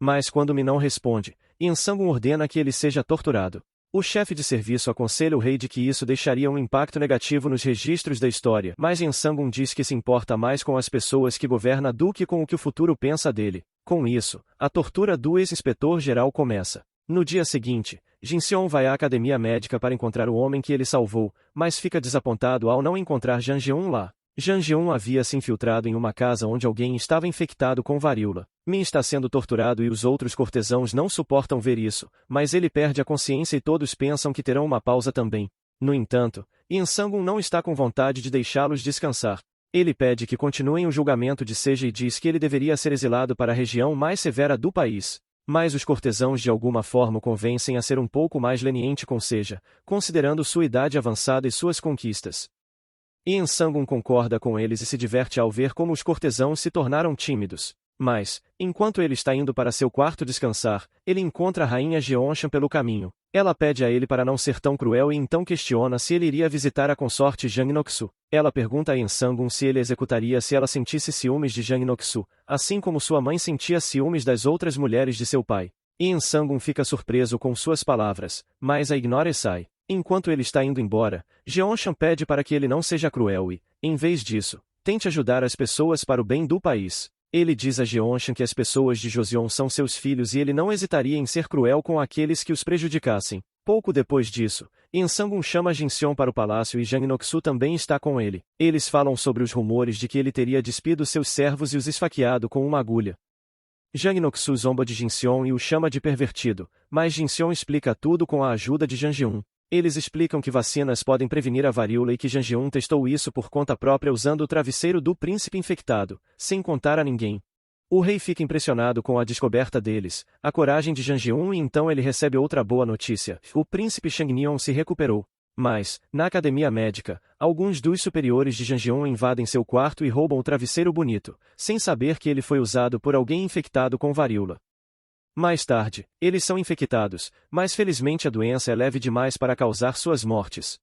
Mas quando Mi não responde, Yensangun ordena que ele seja torturado. O chefe de serviço aconselha o rei de que isso deixaria um impacto negativo nos registros da história, mas Yensangun diz que se importa mais com as pessoas que governa do que com o que o futuro pensa dele. Com isso, a tortura do ex-inspetor-geral começa. No dia seguinte, Jinseon vai à academia médica para encontrar o homem que ele salvou, mas fica desapontado ao não encontrar Jang Geun lá. Jang Geun havia se infiltrado em uma casa onde alguém estava infectado com varíola. Min está sendo torturado e os outros cortesãos não suportam ver isso, mas ele perde a consciência e todos pensam que terão uma pausa também. No entanto, Yensangun não está com vontade de deixá-los descansar. Ele pede que continuem o julgamento de Seja e diz que ele deveria ser exilado para a região mais severa do país. Mas os cortesãos de alguma forma o convencem a ser um pouco mais leniente com Seja, considerando sua idade avançada e suas conquistas. Yensangun concorda com eles e se diverte ao ver como os cortesãos se tornaram tímidos. Mas, enquanto ele está indo para seu quarto descansar, ele encontra a rainha Jeonshan pelo caminho. Ela pede a ele para não ser tão cruel e então questiona se ele iria visitar a consorte Jang Noksu. Ela pergunta a Yensangun se ele executaria se ela sentisse ciúmes de Jang Noksu, assim como sua mãe sentia ciúmes das outras mulheres de seu pai. Yensangun fica surpreso com suas palavras, mas a ignora e sai. Enquanto ele está indo embora, Jeonshan pede para que ele não seja cruel e, em vez disso, tente ajudar as pessoas para o bem do país. Ele diz a Jeonshan que as pessoas de Joseon são seus filhos e ele não hesitaria em ser cruel com aqueles que os prejudicassem. Pouco depois disso, Yensangun chama Jinseon para o palácio e Jang Noksu também está com ele. Eles falam sobre os rumores de que ele teria despido seus servos e os esfaqueado com uma agulha. Jang Noksu zomba de Jinseon e o chama de pervertido, mas Jinseon explica tudo com a ajuda de Jang Geun. Eles explicam que vacinas podem prevenir a varíola e que Jang Geun testou isso por conta própria usando o travesseiro do príncipe infectado, sem contar a ninguém. O rei fica impressionado com a descoberta deles, a coragem de Jang Geun e então ele recebe outra boa notícia: o príncipe Shangnion se recuperou. Mas, na academia médica, alguns dos superiores de Jang Geun invadem seu quarto e roubam o travesseiro bonito, sem saber que ele foi usado por alguém infectado com varíola. Mais tarde, eles são infectados, mas felizmente a doença é leve demais para causar suas mortes.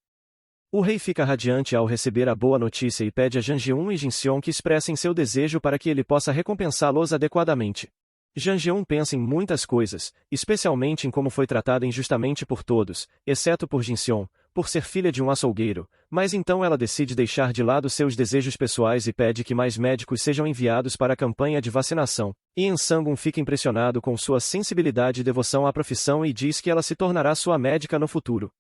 O rei fica radiante ao receber a boa notícia e pede a Jang Geun e Jinseon que expressem seu desejo para que ele possa recompensá-los adequadamente. Jang Geun pensa em muitas coisas, especialmente em como foi tratada injustamente por todos, exceto por Jinseon, por ser filha de um açougueiro, mas então ela decide deixar de lado seus desejos pessoais e pede que mais médicos sejam enviados para a campanha de vacinação. Yensangun fica impressionado com sua sensibilidade e devoção à profissão e diz que ela se tornará sua médica no futuro.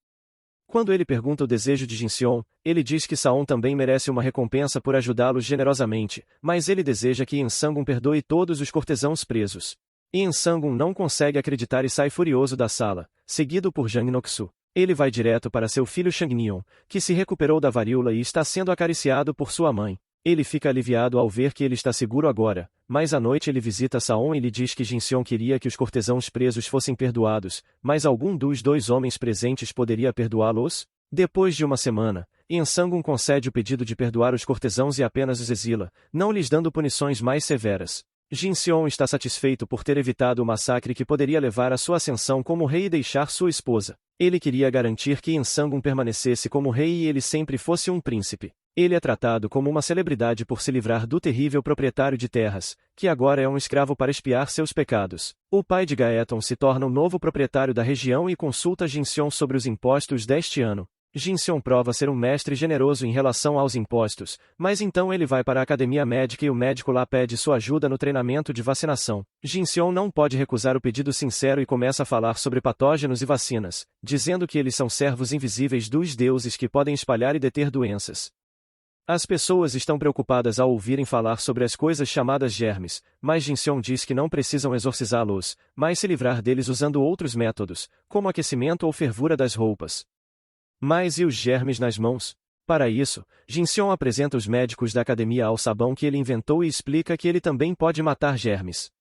Quando ele pergunta o desejo de Jinseon, ele diz que Saon também merece uma recompensa por ajudá-los generosamente, mas ele deseja que Yensangun perdoe todos os cortesãos presos. Yensangun não consegue acreditar e sai furioso da sala, seguido por Jang Noksu. Ele vai direto para seu filho Shangnion, que se recuperou da varíola e está sendo acariciado por sua mãe. Ele fica aliviado ao ver que ele está seguro agora, mas à noite ele visita Saon e lhe diz que Jinseon queria que os cortesãos presos fossem perdoados, mas algum dos dois homens presentes poderia perdoá-los? Depois de uma semana, Yensangun concede o pedido de perdoar os cortesãos e apenas os exila, não lhes dando punições mais severas. Jinseon está satisfeito por ter evitado o massacre que poderia levar à sua ascensão como rei e deixar sua esposa. Ele queria garantir que Yensangun permanecesse como rei e ele sempre fosse um príncipe. Ele é tratado como uma celebridade por se livrar do terrível proprietário de terras, que agora é um escravo para expiar seus pecados. O pai de Gaeton se torna o novo proprietário da região e consulta Jinseon sobre os impostos deste ano. Jinseon prova ser um mestre generoso em relação aos impostos, mas então ele vai para a academia médica e o médico lá pede sua ajuda no treinamento de vacinação. Jinseon não pode recusar o pedido sincero e começa a falar sobre patógenos e vacinas, dizendo que eles são servos invisíveis dos deuses que podem espalhar e deter doenças. As pessoas estão preocupadas ao ouvirem falar sobre as coisas chamadas germes, mas Jinseon diz que não precisam exorcizá-los, mas se livrar deles usando outros métodos, como aquecimento ou fervura das roupas. Mas e os germes nas mãos? Para isso, Jin Xiong apresenta os médicos da academia ao sabão que ele inventou e explica que ele também pode matar germes.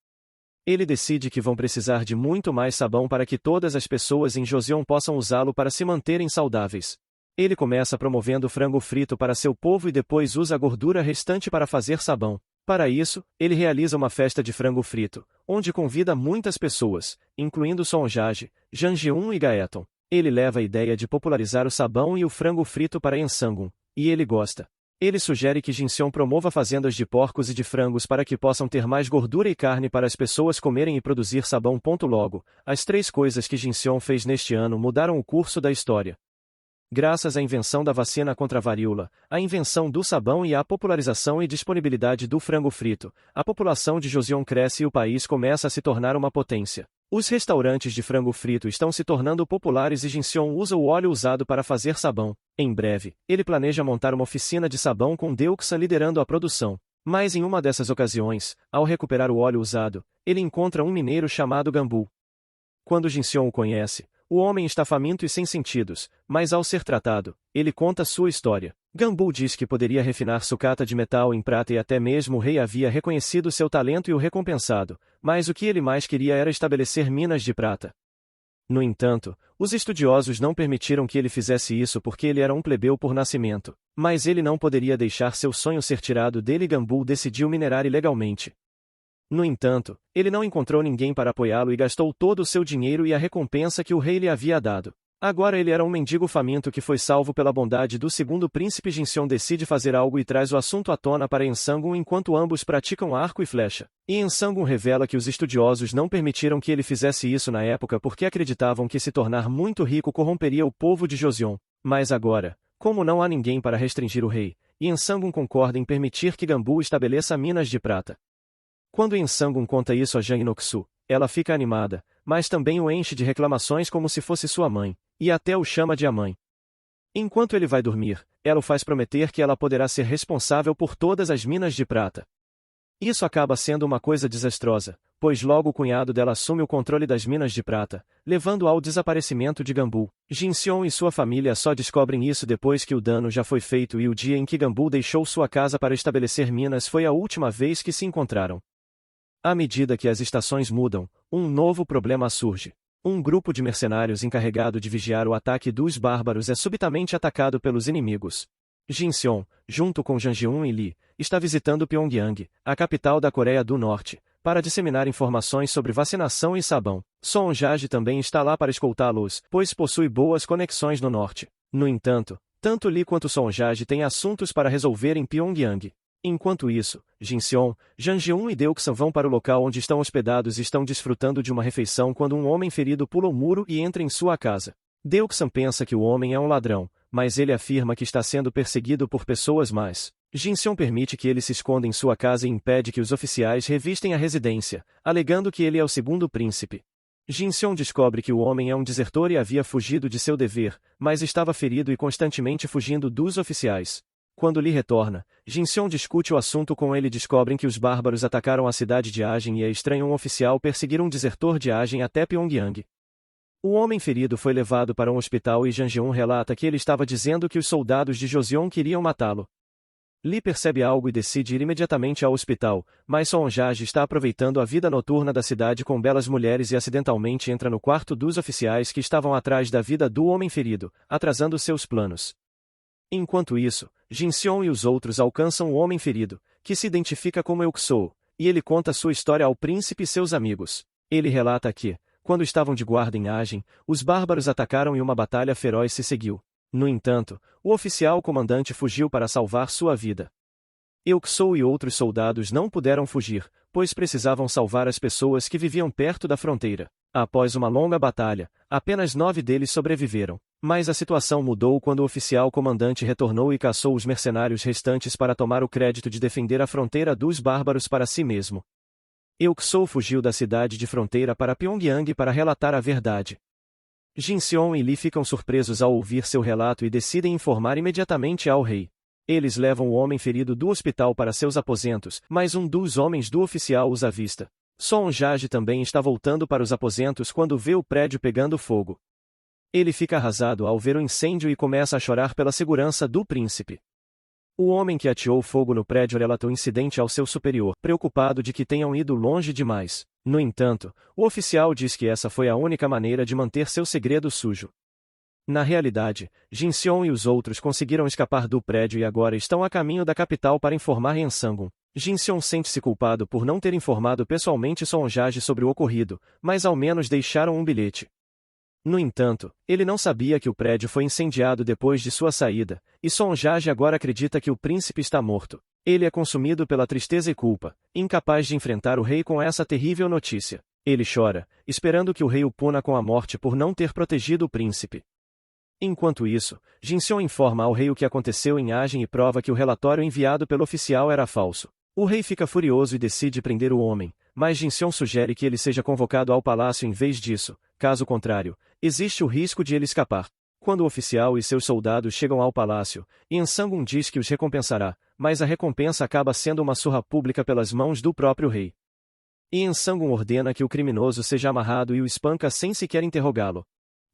Ele decide que vão precisar de muito mais sabão para que todas as pessoas em Joseon possam usá-lo para se manterem saudáveis. Ele começa promovendo frango frito para seu povo e depois usa a gordura restante para fazer sabão. Para isso, ele realiza uma festa de frango frito, onde convida muitas pessoas, incluindo Sonjage, Jang Ji-un e Gaeton. Ele leva a ideia de popularizar o sabão e o frango frito para Yansangun, e ele gosta. Ele sugere que Jin Xiong promova fazendas de porcos e de frangos para que possam ter mais gordura e carne para as pessoas comerem e produzir sabão. Logo, as 3 coisas que Jin Xiong fez neste ano mudaram o curso da história. Graças à invenção da vacina contra a varíola, à invenção do sabão e à popularização e disponibilidade do frango frito, a população de Joseon cresce e o país começa a se tornar uma potência. Os restaurantes de frango frito estão se tornando populares e Jin Xiong usa o óleo usado para fazer sabão. Em breve, ele planeja montar uma oficina de sabão com Deux liderando a produção. Mas em uma dessas ocasiões, ao recuperar o óleo usado, ele encontra um mineiro chamado Gambu. Quando Jin Xiong o conhece, o homem está faminto e sem sentidos, mas ao ser tratado, ele conta sua história. Gambu diz que poderia refinar sucata de metal em prata e até mesmo o rei havia reconhecido seu talento e o recompensado, mas o que ele mais queria era estabelecer minas de prata. No entanto, os estudiosos não permitiram que ele fizesse isso porque ele era um plebeu por nascimento, mas ele não poderia deixar seu sonho ser tirado dele e Gambu decidiu minerar ilegalmente. No entanto, ele não encontrou ninguém para apoiá-lo e gastou todo o seu dinheiro e a recompensa que o rei lhe havia dado. Agora ele era um mendigo faminto que foi salvo pela bondade do segundo príncipe. Jin Xiong decide fazer algo e traz o assunto à tona para Yansangun enquanto ambos praticam arco e flecha. E Yansangun revela que os estudiosos não permitiram que ele fizesse isso na época porque acreditavam que se tornar muito rico corromperia o povo de Joseon. Mas agora, como não há ninguém para restringir o rei, Yansangun concorda em permitir que Gambu estabeleça minas de prata. Quando Yansangun conta isso a Jang Inoksu, ela fica animada, mas também o enche de reclamações como se fosse sua mãe, e até o chama de a mãe. Enquanto ele vai dormir, ela o faz prometer que ela poderá ser responsável por todas as minas de prata. Isso acaba sendo uma coisa desastrosa, pois logo o cunhado dela assume o controle das minas de prata, levando ao desaparecimento de Gambu. Jin Xiong e sua família só descobrem isso depois que o dano já foi feito e o dia em que Gambu deixou sua casa para estabelecer minas foi a última vez que se encontraram. À medida que as estações mudam, um novo problema surge. Um grupo de mercenários encarregado de vigiar o ataque dos bárbaros é subitamente atacado pelos inimigos. Jin Xiong, junto com Jang Ji-un e Li, está visitando Pyongyang, a capital da Coreia do Norte, para disseminar informações sobre vacinação e sabão. Sonjage também está lá para escoltá-los, pois possui boas conexões no norte. No entanto, tanto Li quanto Sonjage têm assuntos para resolver em Pyongyang. Enquanto isso, Jin Xiong, Jang Ji-un e Deux vão para o local onde estão hospedados e estão desfrutando de uma refeição quando um homem ferido pula o muro e entra em sua casa. Deux pensa que o homem é um ladrão, mas ele afirma que está sendo perseguido por pessoas más. Jin Xiong permite que ele se esconda em sua casa e impede que os oficiais revistem a residência, alegando que ele é o segundo príncipe. Jin Xiong descobre que o homem é um desertor e havia fugido de seu dever, mas estava ferido e constantemente fugindo dos oficiais. Quando Li retorna, Jin Xiong discute o assunto com ele e descobrem que os bárbaros atacaram a cidade de Agen e é estranho um oficial perseguir um desertor de Agen até Pyongyang. O homem ferido foi levado para um hospital e Jang Ji-un relata que ele estava dizendo que os soldados de Joseon queriam matá-lo. Li percebe algo e decide ir imediatamente ao hospital, mas Sonjage está aproveitando a vida noturna da cidade com belas mulheres e acidentalmente entra no quarto dos oficiais que estavam atrás da vida do homem ferido, atrasando seus planos. Enquanto isso, Jin Xiong e os outros alcançam o homem ferido, que se identifica como Euxou, e ele conta sua história ao príncipe e seus amigos. Ele relata que, quando estavam de guarda em Agen, os bárbaros atacaram e uma batalha feroz se seguiu. No entanto, o oficial comandante fugiu para salvar sua vida. Euxou e outros soldados não puderam fugir, pois precisavam salvar as pessoas que viviam perto da fronteira. Após uma longa batalha, apenas 9 deles sobreviveram. Mas a situação mudou quando o oficial comandante retornou e caçou os mercenários restantes para tomar o crédito de defender a fronteira dos bárbaros para si mesmo. Euxou fugiu da cidade de fronteira para Pyongyang para relatar a verdade. Jin Xiong e Li ficam surpresos ao ouvir seu relato e decidem informar imediatamente ao rei. Eles levam o homem ferido do hospital para seus aposentos, mas um dos homens do oficial os avista. Sonjage também está voltando para os aposentos quando vê o prédio pegando fogo. Ele fica arrasado ao ver o incêndio e começa a chorar pela segurança do príncipe. O homem que ateou fogo no prédio relata o incidente ao seu superior, preocupado de que tenham ido longe demais. No entanto, o oficial diz que essa foi a única maneira de manter seu segredo sujo. Na realidade, Jin Seon e os outros conseguiram escapar do prédio e agora estão a caminho da capital para informar Yan Sang-un. Jin Seon sente-se culpado por não ter informado pessoalmente Sonjage sobre o ocorrido, mas ao menos deixaram um bilhete. No entanto, ele não sabia que o prédio foi incendiado depois de sua saída, e Sonjage agora acredita que o príncipe está morto. Ele é consumido pela tristeza e culpa, incapaz de enfrentar o rei com essa terrível notícia. Ele chora, esperando que o rei o puna com a morte por não ter protegido o príncipe. Enquanto isso, Jin Seon informa ao rei o que aconteceu em Agen e prova que o relatório enviado pelo oficial era falso. O rei fica furioso e decide prender o homem, mas Jin Seon sugere que ele seja convocado ao palácio em vez disso, caso contrário, existe o risco de ele escapar. Quando o oficial e seus soldados chegam ao palácio, Yan Sang-un diz que os recompensará, mas a recompensa acaba sendo uma surra pública pelas mãos do próprio rei. Yan Sang-un ordena que o criminoso seja amarrado e o espanca sem sequer interrogá-lo.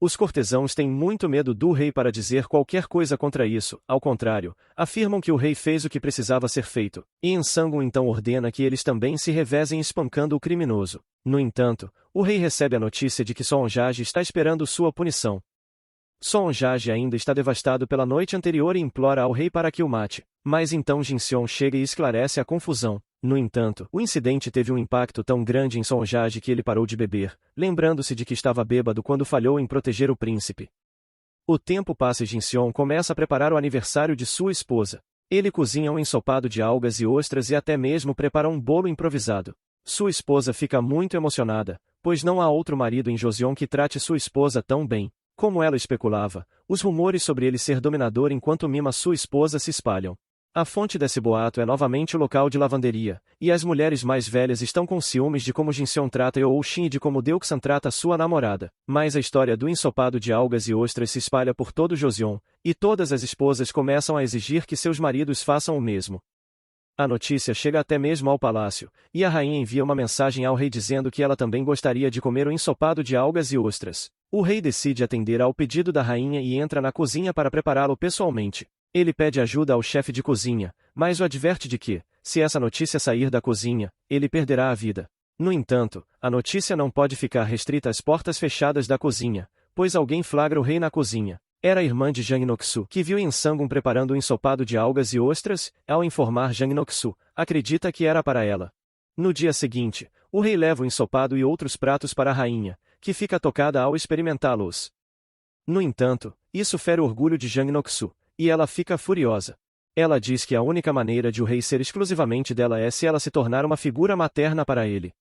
Os cortesãos têm muito medo do rei para dizer qualquer coisa contra isso, ao contrário, afirmam que o rei fez o que precisava ser feito. Yan Sang-un então ordena que eles também se revezem espancando o criminoso. No entanto, o rei recebe a notícia de que Sonjage está esperando sua punição. Sonjage ainda está devastado pela noite anterior e implora ao rei para que o mate, mas então Jin Seon chega e esclarece a confusão. No entanto, o incidente teve um impacto tão grande em Sonjage que ele parou de beber, lembrando-se de que estava bêbado quando falhou em proteger o príncipe. O tempo passa e Jin Seon começa a preparar o aniversário de sua esposa. Ele cozinha um ensopado de algas e ostras e até mesmo prepara um bolo improvisado. Sua esposa fica muito emocionada, pois não há outro marido em Joseon que trate sua esposa tão bem. Como ela especulava, os rumores sobre ele ser dominador enquanto mima sua esposa se espalham. A fonte desse boato é novamente o local de lavanderia, e as mulheres mais velhas estão com ciúmes de como Jin Seon trata Yeou-shin e de como Deok-san trata sua namorada. Mas a história do ensopado de algas e ostras se espalha por todo Joseon, e todas as esposas começam a exigir que seus maridos façam o mesmo. A notícia chega até mesmo ao palácio, e a rainha envia uma mensagem ao rei dizendo que ela também gostaria de comer o ensopado de algas e ostras. O rei decide atender ao pedido da rainha e entra na cozinha para prepará-lo pessoalmente. Ele pede ajuda ao chefe de cozinha, mas o adverte de que, se essa notícia sair da cozinha, ele perderá a vida. No entanto, a notícia não pode ficar restrita às portas fechadas da cozinha, pois alguém flagra o rei na cozinha. Era a irmã de Jang Nok-su, que viu Yan Sang-un preparando um ensopado de algas e ostras. Ao informar Jang Nok-su, acredita que era para ela. No dia seguinte, o rei leva o ensopado e outros pratos para a rainha, que fica tocada ao experimentá-los. No entanto, isso fere o orgulho de Jang Nok-su, e ela fica furiosa. Ela diz que a única maneira de o rei ser exclusivamente dela é se ela se tornar uma figura materna para ele.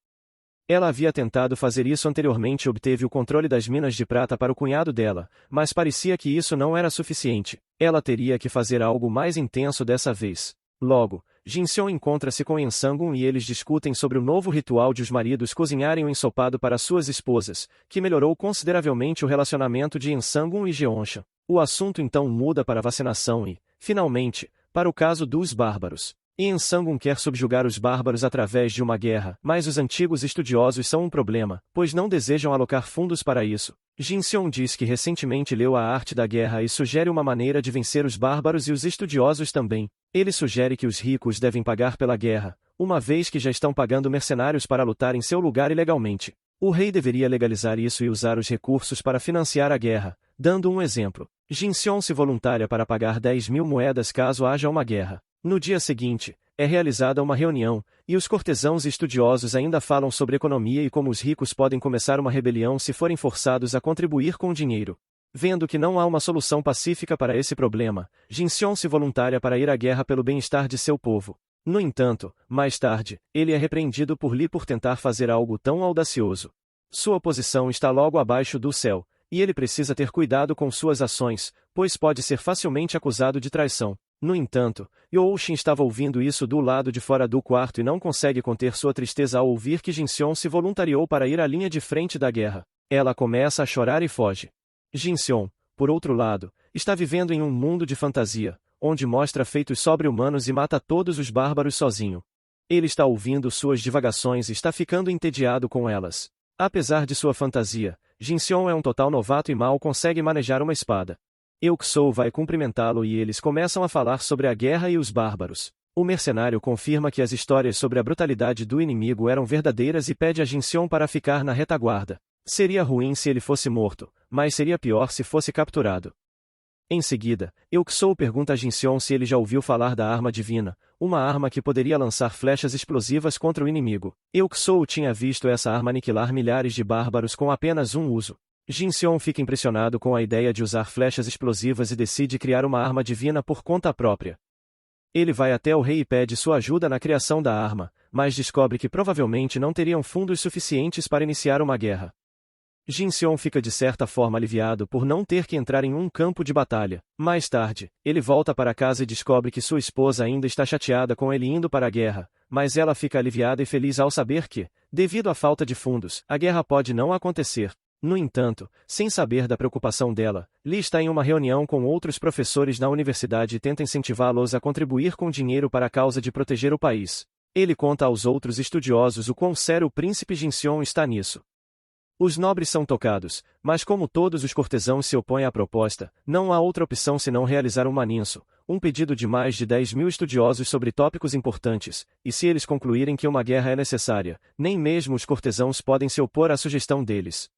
Ela havia tentado fazer isso anteriormente e obteve o controle das minas de prata para o cunhado dela, mas parecia que isso não era suficiente. Ela teria que fazer algo mais intenso dessa vez. Logo, Jin Seon encontra-se com Yan Sang-un e eles discutem sobre o novo ritual de os maridos cozinharem o ensopado para suas esposas, que melhorou consideravelmente o relacionamento de Yan Sang-un e Jeon-chan. O assunto então muda para vacinação e, finalmente, para o caso dos bárbaros. Yan Sang-un quer subjugar os bárbaros através de uma guerra, mas os antigos estudiosos são um problema, pois não desejam alocar fundos para isso. Jin Seon diz que recentemente leu A Arte da Guerra e sugere uma maneira de vencer os bárbaros e os estudiosos também. Ele sugere que os ricos devem pagar pela guerra, uma vez que já estão pagando mercenários para lutar em seu lugar ilegalmente. O rei deveria legalizar isso e usar os recursos para financiar a guerra. Dando um exemplo, Jin Seon se voluntaria para pagar 10.000 moedas caso haja uma guerra. No dia seguinte, é realizada uma reunião, e os cortesãos e estudiosos ainda falam sobre economia e como os ricos podem começar uma rebelião se forem forçados a contribuir com dinheiro. Vendo que não há uma solução pacífica para esse problema, Jin Seon se voluntaria para ir à guerra pelo bem-estar de seu povo. No entanto, mais tarde, ele é repreendido por Lee por tentar fazer algo tão audacioso. Sua posição está logo abaixo do céu, e ele precisa ter cuidado com suas ações, pois pode ser facilmente acusado de traição. No entanto, Yeou-shin estava ouvindo isso do lado de fora do quarto e não consegue conter sua tristeza ao ouvir que Jin Seon se voluntariou para ir à linha de frente da guerra. Ela começa a chorar e foge. Jin Seon, por outro lado, está vivendo em um mundo de fantasia, onde mostra feitos sobre-humanos e mata todos os bárbaros sozinho. Ele está ouvindo suas divagações e está ficando entediado com elas. Apesar de sua fantasia, Jin Seon é um total novato e mal consegue manejar uma espada. Euk-soo vai cumprimentá-lo e eles começam a falar sobre a guerra e os bárbaros. O mercenário confirma que as histórias sobre a brutalidade do inimigo eram verdadeiras e pede a Jin Seon para ficar na retaguarda. Seria ruim se ele fosse morto, mas seria pior se fosse capturado. Em seguida, Euk-soo pergunta a Jin Seon se ele já ouviu falar da arma divina, uma arma que poderia lançar flechas explosivas contra o inimigo. Euk-soo tinha visto essa arma aniquilar milhares de bárbaros com apenas um uso. Jin Seon fica impressionado com a ideia de usar flechas explosivas e decide criar uma arma divina por conta própria. Ele vai até o rei e pede sua ajuda na criação da arma, mas descobre que provavelmente não teriam fundos suficientes para iniciar uma guerra. Jin Seon fica de certa forma aliviado por não ter que entrar em um campo de batalha. Mais tarde, ele volta para casa e descobre que sua esposa ainda está chateada com ele indo para a guerra, mas ela fica aliviada e feliz ao saber que, devido à falta de fundos, a guerra pode não acontecer. No entanto, sem saber da preocupação dela, Lee está em uma reunião com outros professores na universidade e tenta incentivá-los a contribuir com dinheiro para a causa de proteger o país. Ele conta aos outros estudiosos o quão sério o príncipe Jin Seon está nisso. Os nobres são tocados, mas como todos os cortesãos se opõem à proposta, não há outra opção senão realizar um maninço, um pedido de mais de 10.000 estudiosos sobre tópicos importantes, e se eles concluírem que uma guerra é necessária, nem mesmo os cortesãos podem se opor à sugestão deles.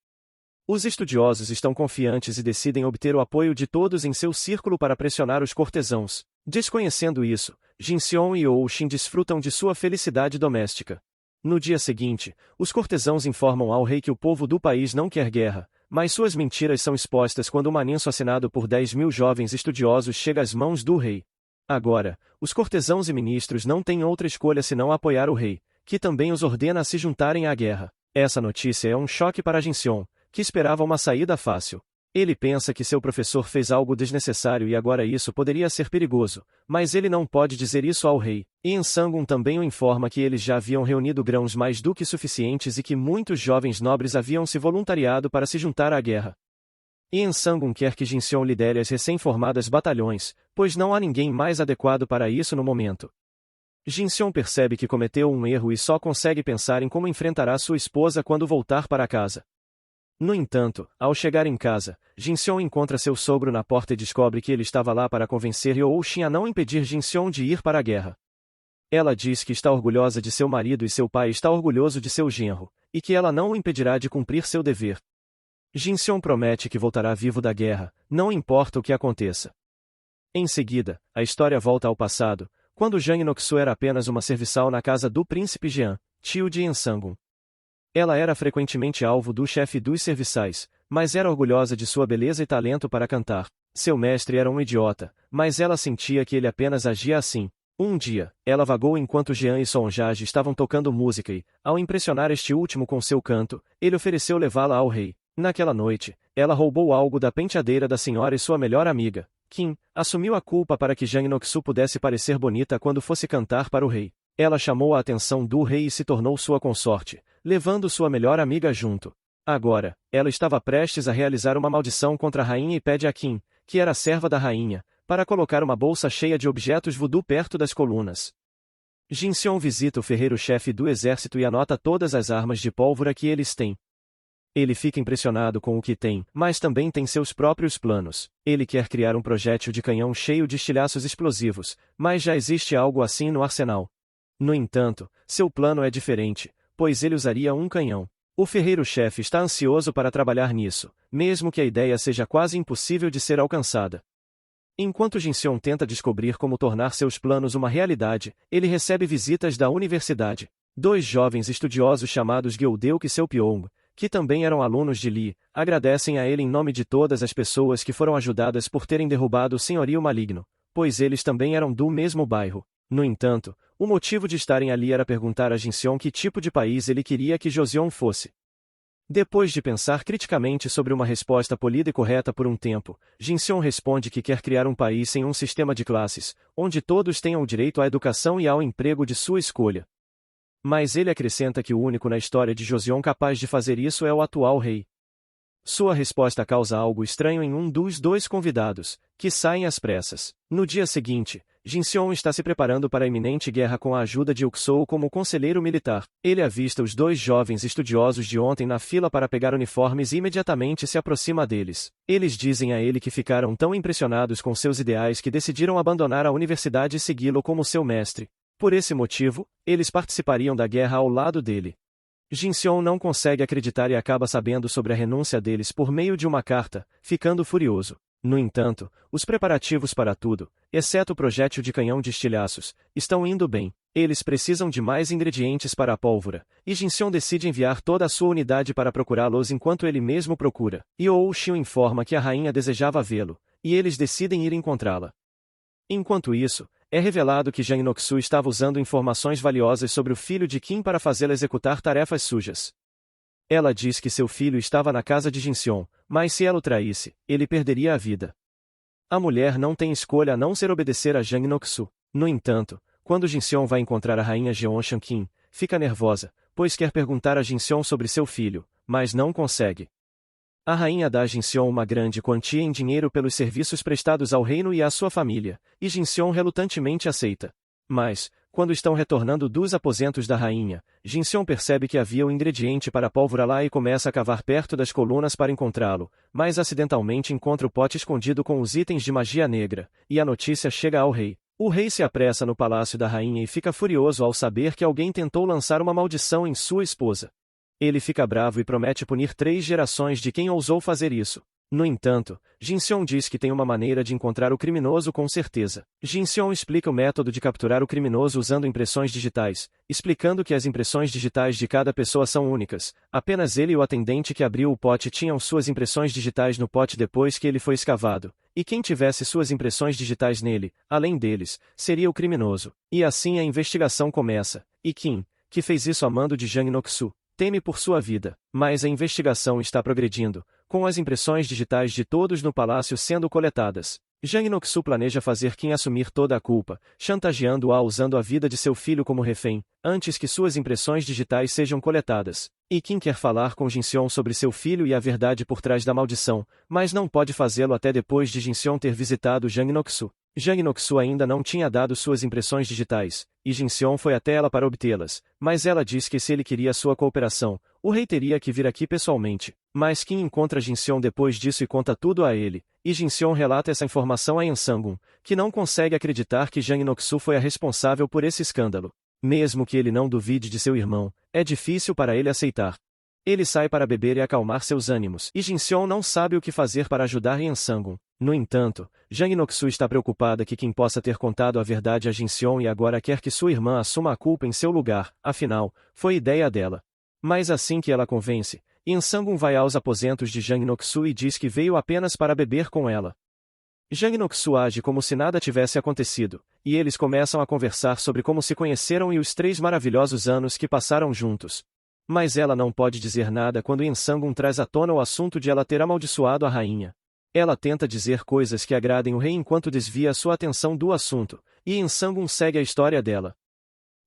Os estudiosos estão confiantes e decidem obter o apoio de todos em seu círculo para pressionar os cortesãos. Desconhecendo isso, Jin Seon e Ou-shin desfrutam de sua felicidade doméstica. No dia seguinte, os cortesãos informam ao rei que o povo do país não quer guerra, mas suas mentiras são expostas quando um maninço assinado por 10.000 jovens estudiosos chega às mãos do rei. Agora, os cortesãos e ministros não têm outra escolha senão apoiar o rei, que também os ordena a se juntarem à guerra. Essa notícia é um choque para Jin Seon, que esperava uma saída fácil. Ele pensa que seu professor fez algo desnecessário e agora isso poderia ser perigoso, mas ele não pode dizer isso ao rei. Yen Sang-un também o informa que eles já haviam reunido grãos mais do que suficientes e que muitos jovens nobres haviam se voluntariado para se juntar à guerra. Yen Sang-un quer que Jin Seon lidere as recém-formadas batalhões, pois não há ninguém mais adequado para isso no momento. Jin Seon percebe que cometeu um erro e só consegue pensar em como enfrentará sua esposa quando voltar para casa. No entanto, ao chegar em casa, Jin Seon encontra seu sogro na porta e descobre que ele estava lá para convencer Ou-shin a não impedir Jin Seon de ir para a guerra. Ela diz que está orgulhosa de seu marido e seu pai está orgulhoso de seu genro, e que ela não o impedirá de cumprir seu dever. Jin Seon promete que voltará vivo da guerra, não importa o que aconteça. Em seguida, a história volta ao passado, quando Jang Nok-soo era apenas uma serviçal na casa do príncipe Jean, tio de Yen Sang-un. Ela era frequentemente alvo do chefe dos serviçais, mas era orgulhosa de sua beleza e talento para cantar. Seu mestre era um idiota, mas ela sentia que ele apenas agia assim. Um dia, ela vagou enquanto Jean e Sonjage estavam tocando música e, ao impressionar este último com seu canto, ele ofereceu levá-la ao rei. Naquela noite, ela roubou algo da penteadeira da senhora e sua melhor amiga, Kim, assumiu a culpa para que Jang Nok-soo pudesse parecer bonita quando fosse cantar para o rei. Ela chamou a atenção do rei e se tornou sua consorte, levando sua melhor amiga junto. Agora, ela estava prestes a realizar uma maldição contra a rainha e pede a Kim, que era a serva da rainha, para colocar uma bolsa cheia de objetos voodoo perto das colunas. Jin Seon visita o ferreiro-chefe do exército e anota todas as armas de pólvora que eles têm. Ele fica impressionado com o que tem, mas também tem seus próprios planos. Ele quer criar um projétil de canhão cheio de estilhaços explosivos, mas já existe algo assim no arsenal. No entanto, seu plano é diferente, pois ele usaria um canhão. O ferreiro-chefe está ansioso para trabalhar nisso, mesmo que a ideia seja quase impossível de ser alcançada. Enquanto Jin Seon tenta descobrir como tornar seus planos uma realidade, ele recebe visitas da universidade. 2 jovens estudiosos chamados Gyeodeuk e Seopyeong, que também eram alunos de Lee, agradecem a ele em nome de todas as pessoas que foram ajudadas por terem derrubado o senhorio maligno, pois eles também eram do mesmo bairro. No entanto, o motivo de estarem ali era perguntar a Jin Seon que tipo de país ele queria que Joseon fosse. Depois de pensar criticamente sobre uma resposta polida e correta por um tempo, Jin Seon responde que quer criar um país sem um sistema de classes, onde todos tenham o direito à educação e ao emprego de sua escolha. Mas ele acrescenta que o único na história de Joseon capaz de fazer isso é o atual rei. Sua resposta causa algo estranho em um dos 2 convidados, que saem às pressas. No dia seguinte, Jinseon está se preparando para a iminente guerra com a ajuda de Uksou como conselheiro militar. Ele avista os dois jovens estudiosos de ontem na fila para pegar uniformes e imediatamente se aproxima deles. Eles dizem a ele que ficaram tão impressionados com seus ideais que decidiram abandonar a universidade e segui-lo como seu mestre. Por esse motivo, eles participariam da guerra ao lado dele. Jinseon não consegue acreditar e acaba sabendo sobre a renúncia deles por meio de uma carta, ficando furioso. No entanto, os preparativos para tudo, exceto o projétil de canhão de estilhaços, estão indo bem. Eles precisam de mais ingredientes para a pólvora, e Jinseon decide enviar toda a sua unidade para procurá-los enquanto ele mesmo procura. Youou Xiu informa que a rainha desejava vê-lo, e eles decidem ir encontrá-la. Enquanto isso, é revelado que Jang Noksu estava usando informações valiosas sobre o filho de Kim para fazê-la executar tarefas sujas. Ela diz que seu filho estava na casa de Jinseon, mas se ela o traísse, ele perderia a vida. A mulher não tem escolha a não ser obedecer a Jang Noksu. No entanto, quando Jinseon vai encontrar a rainha Jeonshan Kim, fica nervosa, pois quer perguntar a Jinseon sobre seu filho, mas não consegue. A rainha dá a Jinseon uma grande quantia em dinheiro pelos serviços prestados ao reino e à sua família, e Jinseon relutantemente aceita. Mas, quando estão retornando dos aposentos da rainha, Jinseon percebe que havia o ingrediente para a pólvora lá e começa a cavar perto das colunas para encontrá-lo, mas acidentalmente encontra o pote escondido com os itens de magia negra, e a notícia chega ao rei. O rei se apressa no palácio da rainha e fica furioso ao saber que alguém tentou lançar uma maldição em sua esposa. Ele fica bravo e promete punir 3 gerações de quem ousou fazer isso. No entanto, Jinseon diz que tem uma maneira de encontrar o criminoso com certeza. Jinseon explica o método de capturar o criminoso usando impressões digitais, explicando que as impressões digitais de cada pessoa são únicas. Apenas ele e o atendente que abriu o pote tinham suas impressões digitais no pote depois que ele foi escavado, e quem tivesse suas impressões digitais nele, além deles, seria o criminoso. E assim a investigação começa. E Kim, que fez isso a mando de Jang Noksu, teme por sua vida, mas a investigação está progredindo, com as impressões digitais de todos no palácio sendo coletadas. Jang Noksu planeja fazer Kim assumir toda a culpa, chantageando-a usando a vida de seu filho como refém, antes que suas impressões digitais sejam coletadas. E Kim quer falar com Jinseon sobre seu filho e a verdade por trás da maldição, mas não pode fazê-lo até depois de Jinseon ter visitado Jang Noksu. Jang Noksu ainda não tinha dado suas impressões digitais, e Jinseon foi até ela para obtê-las, mas ela diz que se ele queria sua cooperação, o rei teria que vir aqui pessoalmente. Mas Kim encontra Jinseon depois disso e conta tudo a ele, e Jinseon relata essa informação a Yansangun, que não consegue acreditar que Jang Noksu foi a responsável por esse escândalo. Mesmo que ele não duvide de seu irmão, é difícil para ele aceitar. Ele sai para beber e acalmar seus ânimos, e Jinseon não sabe o que fazer para ajudar Yansangun. No entanto, Jang Noksu está preocupada que Kim possa ter contado a verdade a Jinseon e agora quer que sua irmã assuma a culpa em seu lugar, afinal, foi ideia dela. Mas assim que ela convence, Yansangun vai aos aposentos de Jang Noksu e diz que veio apenas para beber com ela. Jang Noksu age como se nada tivesse acontecido, e eles começam a conversar sobre como se conheceram e os 3 maravilhosos anos que passaram juntos. Mas ela não pode dizer nada quando Yansangun traz à tona o assunto de ela ter amaldiçoado a rainha. Ela tenta dizer coisas que agradem o rei enquanto desvia sua atenção do assunto, e Yansangun segue a história dela.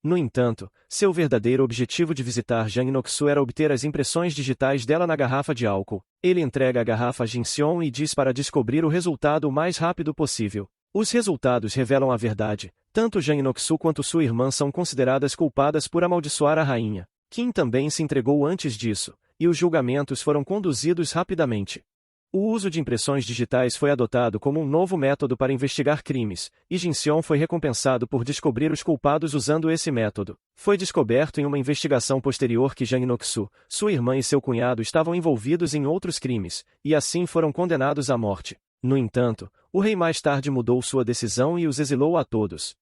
No entanto, seu verdadeiro objetivo de visitar Jang Noksu era obter as impressões digitais dela na garrafa de álcool. Ele entrega a garrafa a Jinseon e diz para descobrir o resultado o mais rápido possível. Os resultados revelam a verdade. Tanto Jang Noksu quanto sua irmã são consideradas culpadas por amaldiçoar a rainha. Kim também se entregou antes disso, e os julgamentos foram conduzidos rapidamente. O uso de impressões digitais foi adotado como um novo método para investigar crimes, e Jinseon foi recompensado por descobrir os culpados usando esse método. Foi descoberto em uma investigação posterior que Jang Noksu, sua irmã e seu cunhado estavam envolvidos em outros crimes, e assim foram condenados à morte. No entanto, o rei mais tarde mudou sua decisão e os exilou a todos.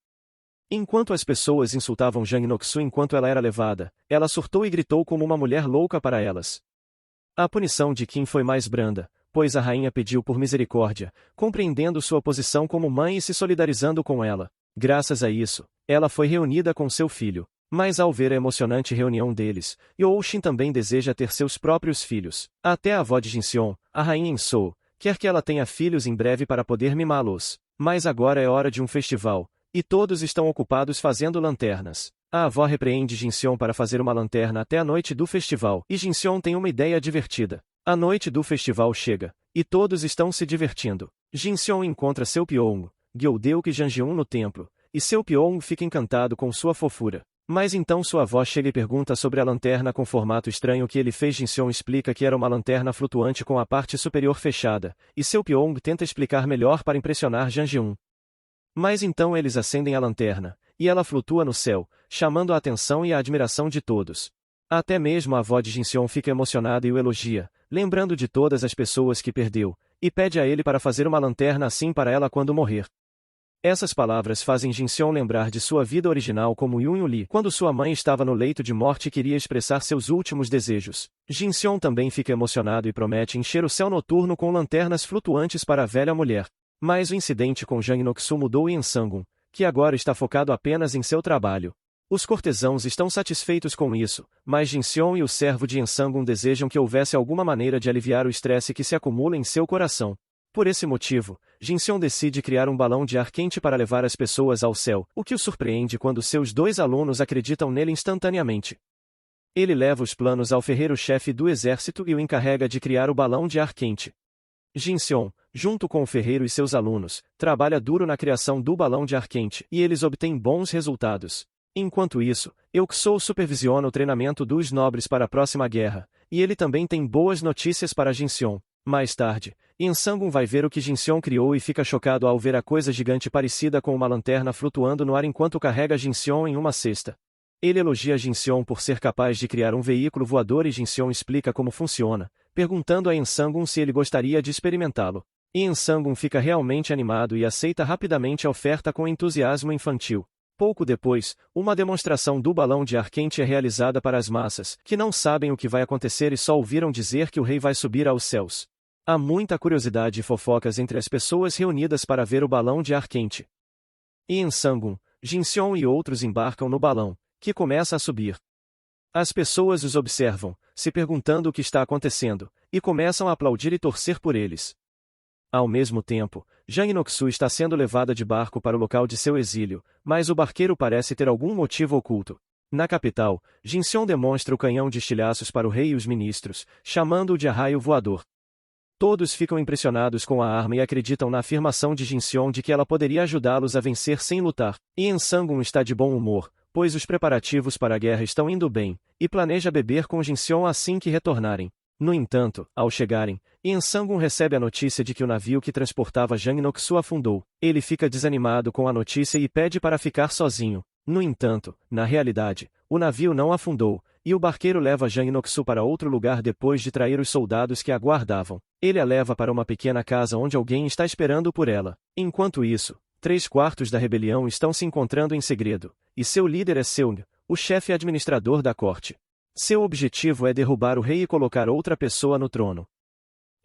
Enquanto as pessoas insultavam Jang Noksu enquanto ela era levada, ela surtou e gritou como uma mulher louca para elas. A punição de Kim foi mais branda, pois a rainha pediu por misericórdia, compreendendo sua posição como mãe e se solidarizando com ela. Graças a isso, ela foi reunida com seu filho. Mas ao ver a emocionante reunião deles, Youou Xiu também deseja ter seus próprios filhos. Até a avó de Jinseon, a rainha Insou, quer que ela tenha filhos em breve para poder mimá-los. Mas agora é hora de um festival, e todos estão ocupados fazendo lanternas. A avó repreende Jinseon para fazer uma lanterna até a noite do festival, e Jinseon tem uma ideia divertida. A noite do festival chega, e todos estão se divertindo. Jinseon encontra seu Pyong, Gyeodeuk e Janjeon no templo, e seu Pyong fica encantado com sua fofura. Mas então sua avó chega e pergunta sobre a lanterna com formato estranho que ele fez. Jinseon explica que era uma lanterna flutuante com a parte superior fechada, e seu Pyong tenta explicar melhor para impressionar Janjeon. Mas então eles acendem a lanterna, e ela flutua no céu, chamando a atenção e a admiração de todos. Até mesmo a avó de Jinseon fica emocionada e o elogia, lembrando de todas as pessoas que perdeu, e pede a ele para fazer uma lanterna assim para ela quando morrer. Essas palavras fazem Jinseon lembrar de sua vida original como Yun-Lee, quando sua mãe estava no leito de morte e queria expressar seus últimos desejos. Jinseon também fica emocionado e promete encher o céu noturno com lanternas flutuantes para a velha mulher. Mas o incidente com Jang Inoksu mudou em Sangun, que agora está focado apenas em seu trabalho. Os cortesãos estão satisfeitos com isso, mas Jinseon e o servo de Ensangun desejam que houvesse alguma maneira de aliviar o estresse que se acumula em seu coração. Por esse motivo, Jinseon decide criar um balão de ar quente para levar as pessoas ao céu, o que o surpreende quando seus dois alunos acreditam nele instantaneamente. Ele leva os planos ao ferreiro-chefe do exército e o encarrega de criar o balão de ar quente. Jinseon, junto com o ferreiro e seus alunos, trabalha duro na criação do balão de ar quente, e eles obtêm bons resultados. Enquanto isso, Euksou supervisiona o treinamento dos nobres para a próxima guerra, e ele também tem boas notícias para Jinseon. Mais tarde, Ensangun vai ver o que Jinseon criou e fica chocado ao ver a coisa gigante parecida com uma lanterna flutuando no ar enquanto carrega Jinseon em uma cesta. Ele elogia Jinseon por ser capaz de criar um veículo voador e Jinseon explica como funciona, perguntando a Ensangun se ele gostaria de experimentá-lo. E Ensangun fica realmente animado e aceita rapidamente a oferta com entusiasmo infantil. Pouco depois, uma demonstração do balão de ar quente é realizada para as massas, que não sabem o que vai acontecer e só ouviram dizer que o rei vai subir aos céus. Há muita curiosidade e fofocas entre as pessoas reunidas para ver o balão de ar quente. E em Sangun, Jinseon e outros embarcam no balão, que começa a subir. As pessoas os observam, se perguntando o que está acontecendo, e começam a aplaudir e torcer por eles. Ao mesmo tempo, Jang Inoksu está sendo levada de barco para o local de seu exílio, mas o barqueiro parece ter algum motivo oculto. Na capital, Jinseon demonstra o canhão de estilhaços para o rei e os ministros, chamando-o de arraio voador. Todos ficam impressionados com a arma e acreditam na afirmação de Jinseon de que ela poderia ajudá-los a vencer sem lutar. E Ensangun está de bom humor, pois os preparativos para a guerra estão indo bem, e planeja beber com Jinseon assim que retornarem. No entanto, ao chegarem, Ensangun recebe a notícia de que o navio que transportava Jang Inoksu afundou. Ele fica desanimado com a notícia e pede para ficar sozinho. No entanto, na realidade, o navio não afundou, e o barqueiro leva Jang Inoksu para outro lugar depois de trair os soldados que a guardavam. Ele a leva para uma pequena casa onde alguém está esperando por ela. Enquanto isso, 3/4 da rebelião estão se encontrando em segredo, e seu líder é Seung, o chefe administrador da corte. Seu objetivo é derrubar o rei e colocar outra pessoa no trono.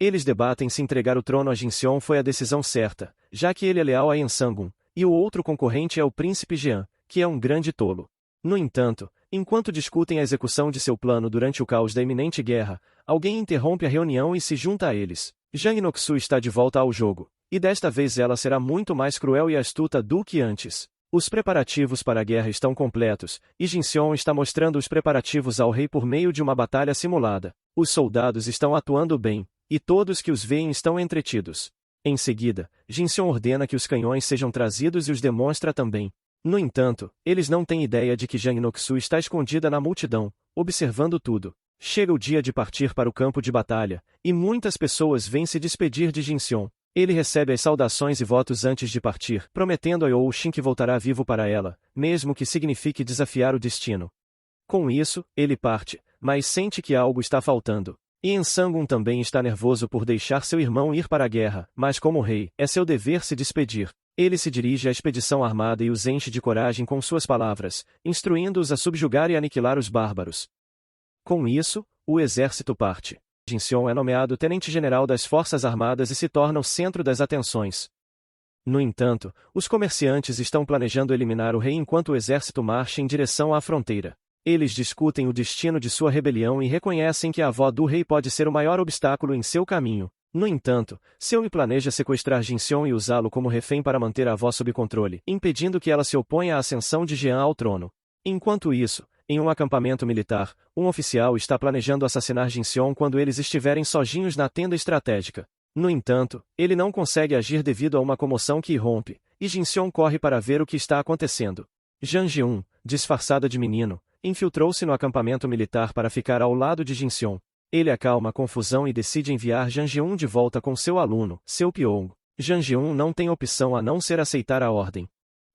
Eles debatem se entregar o trono a Jinseon foi a decisão certa, já que ele é leal a Ensangun, e o outro concorrente é o príncipe Jean, que é um grande tolo. No entanto, enquanto discutem a execução de seu plano durante o caos da iminente guerra, alguém interrompe a reunião e se junta a eles. Jang Inoksu está de volta ao jogo, e desta vez ela será muito mais cruel e astuta do que antes. Os preparativos para a guerra estão completos, e Jinseon está mostrando os preparativos ao rei por meio de uma batalha simulada. Os soldados estão atuando bem, e todos que os veem estão entretidos. Em seguida, Jinseon ordena que os canhões sejam trazidos e os demonstra também. No entanto, eles não têm ideia de que Jang Inoksu está escondida na multidão, observando tudo. Chega o dia de partir para o campo de batalha, e muitas pessoas vêm se despedir de Jinseon. Ele recebe as saudações e votos antes de partir, prometendo a Youshin que voltará vivo para ela, mesmo que signifique desafiar o destino. Com isso, ele parte, mas sente que algo está faltando. E Ensangun também está nervoso por deixar seu irmão ir para a guerra, mas como rei, é seu dever se despedir. Ele se dirige à expedição armada e os enche de coragem com suas palavras, instruindo-os a subjugar e aniquilar os bárbaros. Com isso, o exército parte. Jinseon é nomeado tenente-general das Forças Armadas e se torna o centro das atenções. No entanto, os comerciantes estão planejando eliminar o rei enquanto o exército marcha em direção à fronteira. Eles discutem o destino de sua rebelião e reconhecem que a avó do rei pode ser o maior obstáculo em seu caminho. No entanto, Seung planeja sequestrar Jinseon e usá-lo como refém para manter a avó sob controle, impedindo que ela se oponha à ascensão de Jean ao trono. Enquanto isso, em um acampamento militar, um oficial está planejando assassinar Jinseon quando eles estiverem sozinhos na tenda estratégica. No entanto, ele não consegue agir devido a uma comoção que irrompe, e Jinseong corre para ver o que está acontecendo. Jang Ji-un, disfarçada de menino, infiltrou-se no acampamento militar para ficar ao lado de Jinseong. Ele acalma a confusão e decide enviar Jang Ji-un de volta com seu aluno, Seo Pyong. Jang Ji-un não tem opção a não ser aceitar a ordem.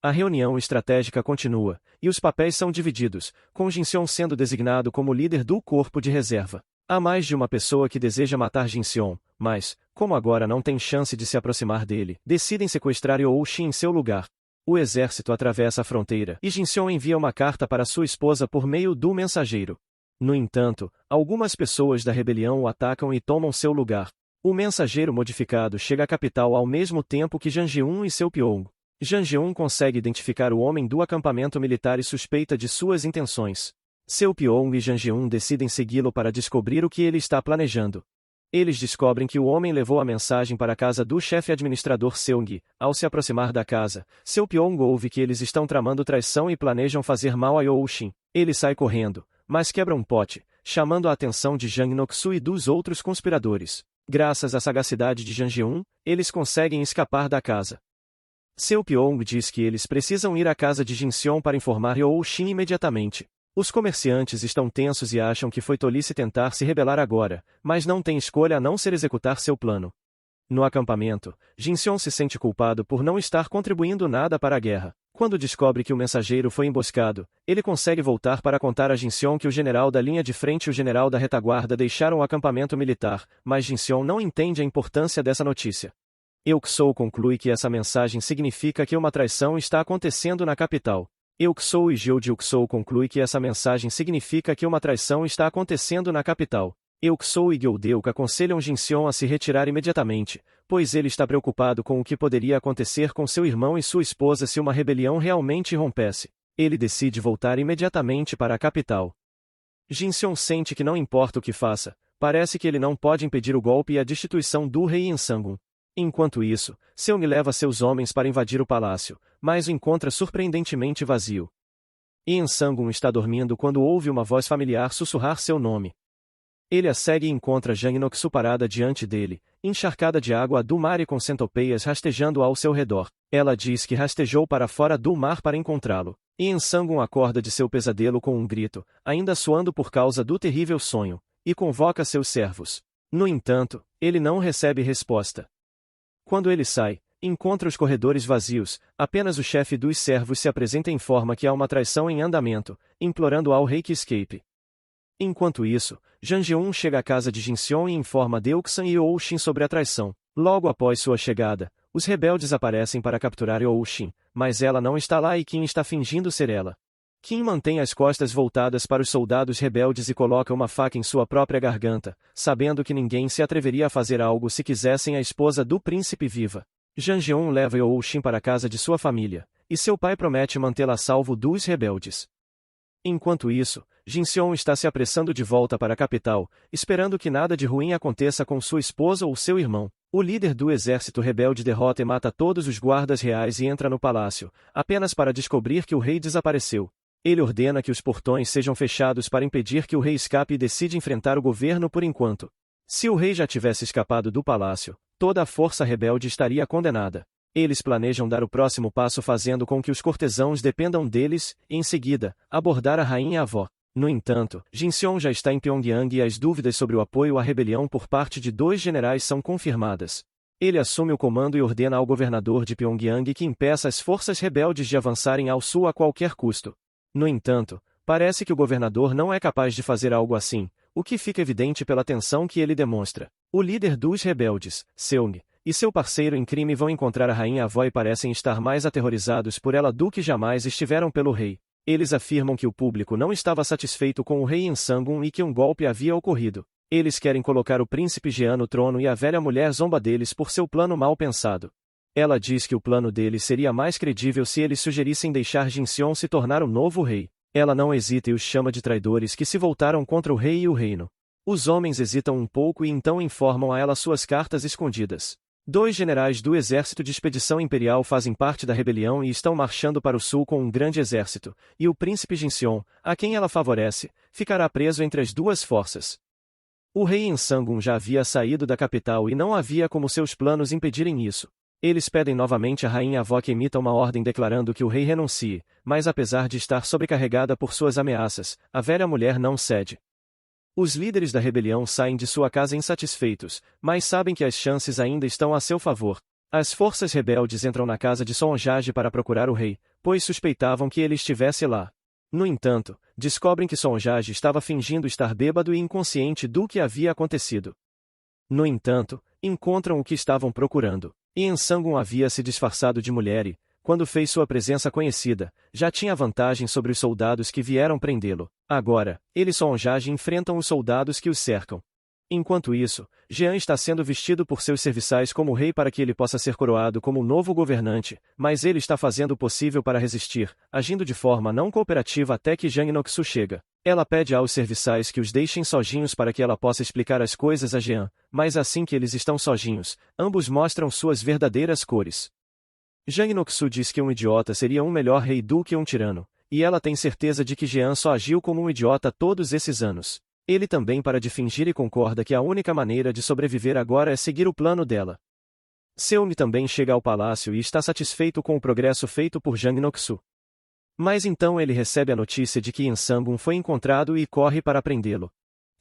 A reunião estratégica continua, e os papéis são divididos, com Jinseong sendo designado como líder do corpo de reserva. Há mais de uma pessoa que deseja matar Jinseong, mas, como agora não tem chance de se aproximar dele, decidem sequestrar Youxin em seu lugar. O exército atravessa a fronteira e Jinseong envia uma carta para sua esposa por meio do mensageiro. No entanto, algumas pessoas da rebelião o atacam e tomam seu lugar. O mensageiro modificado chega à capital ao mesmo tempo que Jang Ji-un e Seo Pyong. Jang Ji-un consegue identificar o homem do acampamento militar e suspeita de suas intenções. Seo Pyong e Jang Ji-un decidem segui-lo para descobrir o que ele está planejando. Eles descobrem que o homem levou a mensagem para a casa do chefe administrador Seung. Ao se aproximar da casa, Seo Pyong ouve que eles estão tramando traição e planejam fazer mal a Youxin. Ele sai correndo, mas quebra um pote, chamando a atenção de Jang Noksu e dos outros conspiradores. Graças à sagacidade de Jang Ji-un, eles conseguem escapar da casa. Seo Pyong diz que eles precisam ir à casa de Jinseong para informar Youxin imediatamente. Os comerciantes estão tensos e acham que foi tolice tentar se rebelar agora, mas não tem escolha a não ser executar seu plano. No acampamento, Jinseong se sente culpado por não estar contribuindo nada para a guerra. Quando descobre que o mensageiro foi emboscado, ele consegue voltar para contar a Jinseong que o general da linha de frente e o general da retaguarda deixaram o acampamento militar, mas Jinseong não entende a importância dessa notícia. Euksou conclui que essa mensagem significa que uma traição está acontecendo na capital. Euksou e Gyeodeuk-sou conclui que essa mensagem significa que uma traição está acontecendo na capital. Euksou e Gyeodeuk aconselham Jinseong a se retirar imediatamente, pois ele está preocupado com o que poderia acontecer com seu irmão e sua esposa se uma rebelião realmente rompesse. Ele decide voltar imediatamente para a capital. Jinseong sente que não importa o que faça, parece que ele não pode impedir o golpe e a destituição do rei Insangun. Enquanto isso, Seung leva seus homens para invadir o palácio, mas o encontra surpreendentemente vazio. Insangun está dormindo quando ouve uma voz familiar sussurrar seu nome. Ele a segue e encontra Jang Noksu parada diante dele, encharcada de água do mar e com centopeias rastejando ao seu redor. Ela diz que rastejou para fora do mar para encontrá-lo. Insangun acorda de seu pesadelo com um grito, ainda suando por causa do terrível sonho, e convoca seus servos. No entanto, ele não recebe resposta. Quando ele sai, encontra os corredores vazios, apenas o chefe dos servos se apresenta e informa que há uma traição em andamento, implorando ao rei que escape. Enquanto isso, Jang Ji-un chega à casa de Jinseong e informa Deoksan e Youxin sobre a traição. Logo após sua chegada, os rebeldes aparecem para capturar Youxin, mas ela não está lá e Kim está fingindo ser ela. Kim mantém as costas voltadas para os soldados rebeldes e coloca uma faca em sua própria garganta, sabendo que ninguém se atreveria a fazer algo se quisessem a esposa do príncipe viva. Jang Ji-un leva Youxin para a casa de sua família, e seu pai promete mantê-la a salvo dos rebeldes. Enquanto isso, Jinseong está se apressando de volta para a capital, esperando que nada de ruim aconteça com sua esposa ou seu irmão. O líder do exército rebelde derrota e mata todos os guardas reais e entra no palácio, apenas para descobrir que o rei desapareceu. Ele ordena que os portões sejam fechados para impedir que o rei escape e decide enfrentar o governo por enquanto. Se o rei já tivesse escapado do palácio, toda a força rebelde estaria condenada. Eles planejam dar o próximo passo fazendo com que os cortesãos dependam deles, e em seguida, abordar a rainha-avó. No entanto, Jinseong já está em Pyongyang e as dúvidas sobre o apoio à rebelião por parte de 2 generais são confirmadas. Ele assume o comando e ordena ao governador de Pyongyang que impeça as forças rebeldes de avançarem ao sul a qualquer custo. No entanto, parece que o governador não é capaz de fazer algo assim, o que fica evidente pela tensão que ele demonstra. O líder dos rebeldes, Seung, e seu parceiro em crime vão encontrar a rainha-avó e parecem estar mais aterrorizados por ela do que jamais estiveram pelo rei. Eles afirmam que o público não estava satisfeito com o rei Insangun e que um golpe havia ocorrido. Eles querem colocar o príncipe Jean no trono e a velha mulher zomba deles por seu plano mal pensado. Ela diz que o plano deles seria mais credível se eles sugerissem deixar Jinseong se tornar o novo rei. Ela não hesita e os chama de traidores que se voltaram contra o rei e o reino. Os homens hesitam um pouco e então informam a ela suas cartas escondidas. 2 generais do exército de expedição imperial fazem parte da rebelião e estão marchando para o sul com um grande exército, e o príncipe Jinseong, a quem ela favorece, ficará preso entre as 2 forças. O rei Insangun já havia saído da capital e não havia como seus planos impedirem isso. Eles pedem novamente à rainha avó que emita uma ordem declarando que o rei renuncie, mas apesar de estar sobrecarregada por suas ameaças, a velha mulher não cede. Os líderes da rebelião saem de sua casa insatisfeitos, mas sabem que as chances ainda estão a seu favor. As forças rebeldes entram na casa de Sonjage para procurar o rei, pois suspeitavam que ele estivesse lá. No entanto, descobrem que Sonjage estava fingindo estar bêbado e inconsciente do que havia acontecido. No entanto, encontram o que estavam procurando. Yansangun havia se disfarçado de mulher e, quando fez sua presença conhecida, já tinha vantagem sobre os soldados que vieram prendê-lo. Agora, ele e Sonjage enfrentam os soldados que os cercam. Enquanto isso, Jean está sendo vestido por seus serviçais como rei para que ele possa ser coroado como o novo governante, mas ele está fazendo o possível para resistir, agindo de forma não cooperativa até que Jang Inoksu chega. Ela pede aos serviçais que os deixem sozinhos para que ela possa explicar as coisas a Jean, mas assim que eles estão sozinhos, ambos mostram suas verdadeiras cores. Jang Inoksu diz que um idiota seria um melhor rei do que um tirano, e ela tem certeza de que Jean só agiu como um idiota todos esses anos. Ele também para de fingir e concorda que a única maneira de sobreviver agora é seguir o plano dela. Seung também chega ao palácio e está satisfeito com o progresso feito por Jang Inoksu. Mas então ele recebe a notícia de que Yansangun foi encontrado e corre para prendê-lo.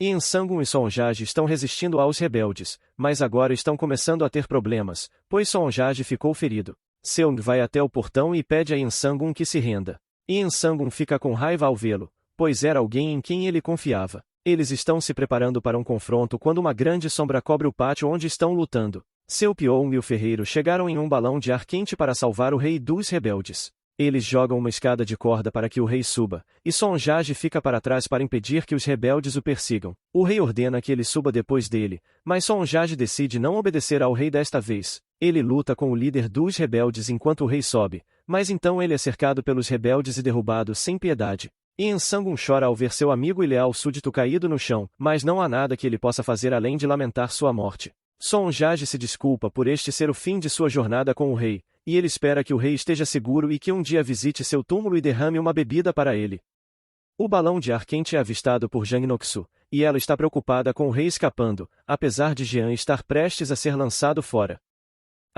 Yansangun e Sonjage estão resistindo aos rebeldes, mas agora estão começando a ter problemas, pois Sonjage ficou ferido. Seung vai até o portão e pede a Yansangun que se renda. Yansangun fica com raiva ao vê-lo, pois era alguém em quem ele confiava. Eles estão se preparando para um confronto quando uma grande sombra cobre o pátio onde estão lutando. Seu Pyong e o ferreiro chegaram em um balão de ar quente para salvar o rei dos rebeldes. Eles jogam uma escada de corda para que o rei suba, e Sonjage fica para trás para impedir que os rebeldes o persigam. O rei ordena que ele suba depois dele, mas Sonjage decide não obedecer ao rei desta vez. Ele luta com o líder dos rebeldes enquanto o rei sobe, mas então ele é cercado pelos rebeldes e derrubado sem piedade. Yansangun chora ao ver seu amigo e leal súdito caído no chão, mas não há nada que ele possa fazer além de lamentar sua morte. Sonjage se desculpa por este ser o fim de sua jornada com o rei, e ele espera que o rei esteja seguro e que um dia visite seu túmulo e derrame uma bebida para ele. O balão de ar quente é avistado por Jang Inoksu, e ela está preocupada com o rei escapando, apesar de Jean estar prestes a ser lançado fora.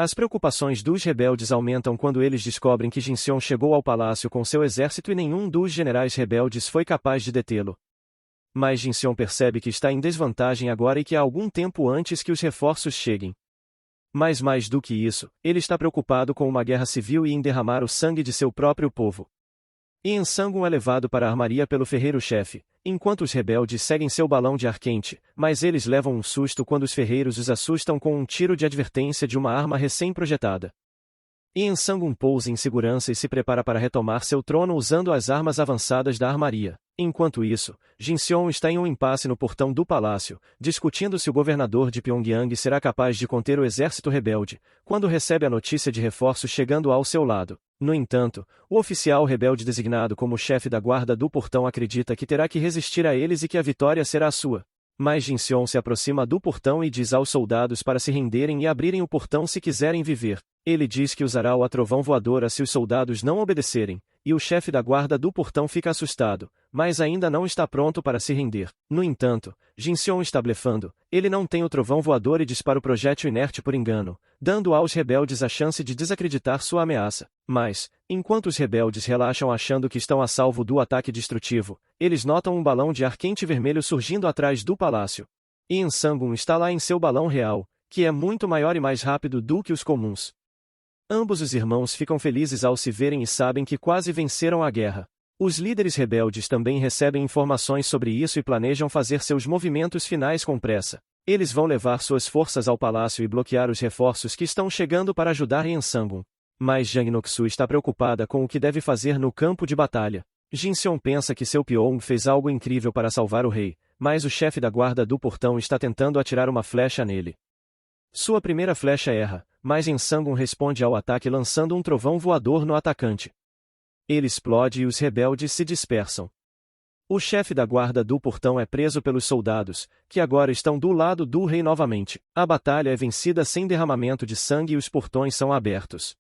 As preocupações dos rebeldes aumentam quando eles descobrem que Jinseon chegou ao palácio com seu exército e nenhum dos generais rebeldes foi capaz de detê-lo. Mas Jinseon percebe que está em desvantagem agora e que há algum tempo antes que os reforços cheguem. Mas mais do que isso, ele está preocupado com uma guerra civil e em derramar o sangue de seu próprio povo. Yansangun é levado para a armaria pelo ferreiro-chefe, enquanto os rebeldes seguem seu balão de ar quente, mas eles levam um susto quando os ferreiros os assustam com um tiro de advertência de uma arma recém-projetada. Yansangun pousa em segurança e se prepara para retomar seu trono usando as armas avançadas da armaria. Enquanto isso, Jinseon está em um impasse no portão do palácio, discutindo se o governador de Pyongyang será capaz de conter o exército rebelde, quando recebe a notícia de reforços chegando ao seu lado. No entanto, o oficial rebelde designado como chefe da guarda do portão acredita que terá que resistir a eles e que a vitória será sua. Mas Jinseon se aproxima do portão e diz aos soldados para se renderem e abrirem o portão se quiserem viver. Ele diz que usará o trovão voadora se os soldados não obedecerem, e o chefe da guarda do portão fica assustado, mas ainda não está pronto para se render. No entanto, Jinseon está blefando, ele não tem o trovão voador e dispara o projétil inerte por engano, dando aos rebeldes a chance de desacreditar sua ameaça. Mas, enquanto os rebeldes relaxam achando que estão a salvo do ataque destrutivo, eles notam um balão de ar quente vermelho surgindo atrás do palácio. Yansangun está lá em seu balão real, que é muito maior e mais rápido do que os comuns. Ambos os irmãos ficam felizes ao se verem e sabem que quase venceram a guerra. Os líderes rebeldes também recebem informações sobre isso e planejam fazer seus movimentos finais com pressa. Eles vão levar suas forças ao palácio e bloquear os reforços que estão chegando para ajudar Yansangun. Mas Jang Inoksu está preocupada com o que deve fazer no campo de batalha. Jinseon pensa que seu Pyong fez algo incrível para salvar o rei, mas o chefe da guarda do portão está tentando atirar uma flecha nele. Sua primeira flecha erra, mas Yansangun responde ao ataque lançando um trovão voador no atacante. Ele explode e os rebeldes se dispersam. O chefe da guarda do portão é preso pelos soldados, que agora estão do lado do rei novamente. A batalha é vencida sem derramamento de sangue e os portões são abertos.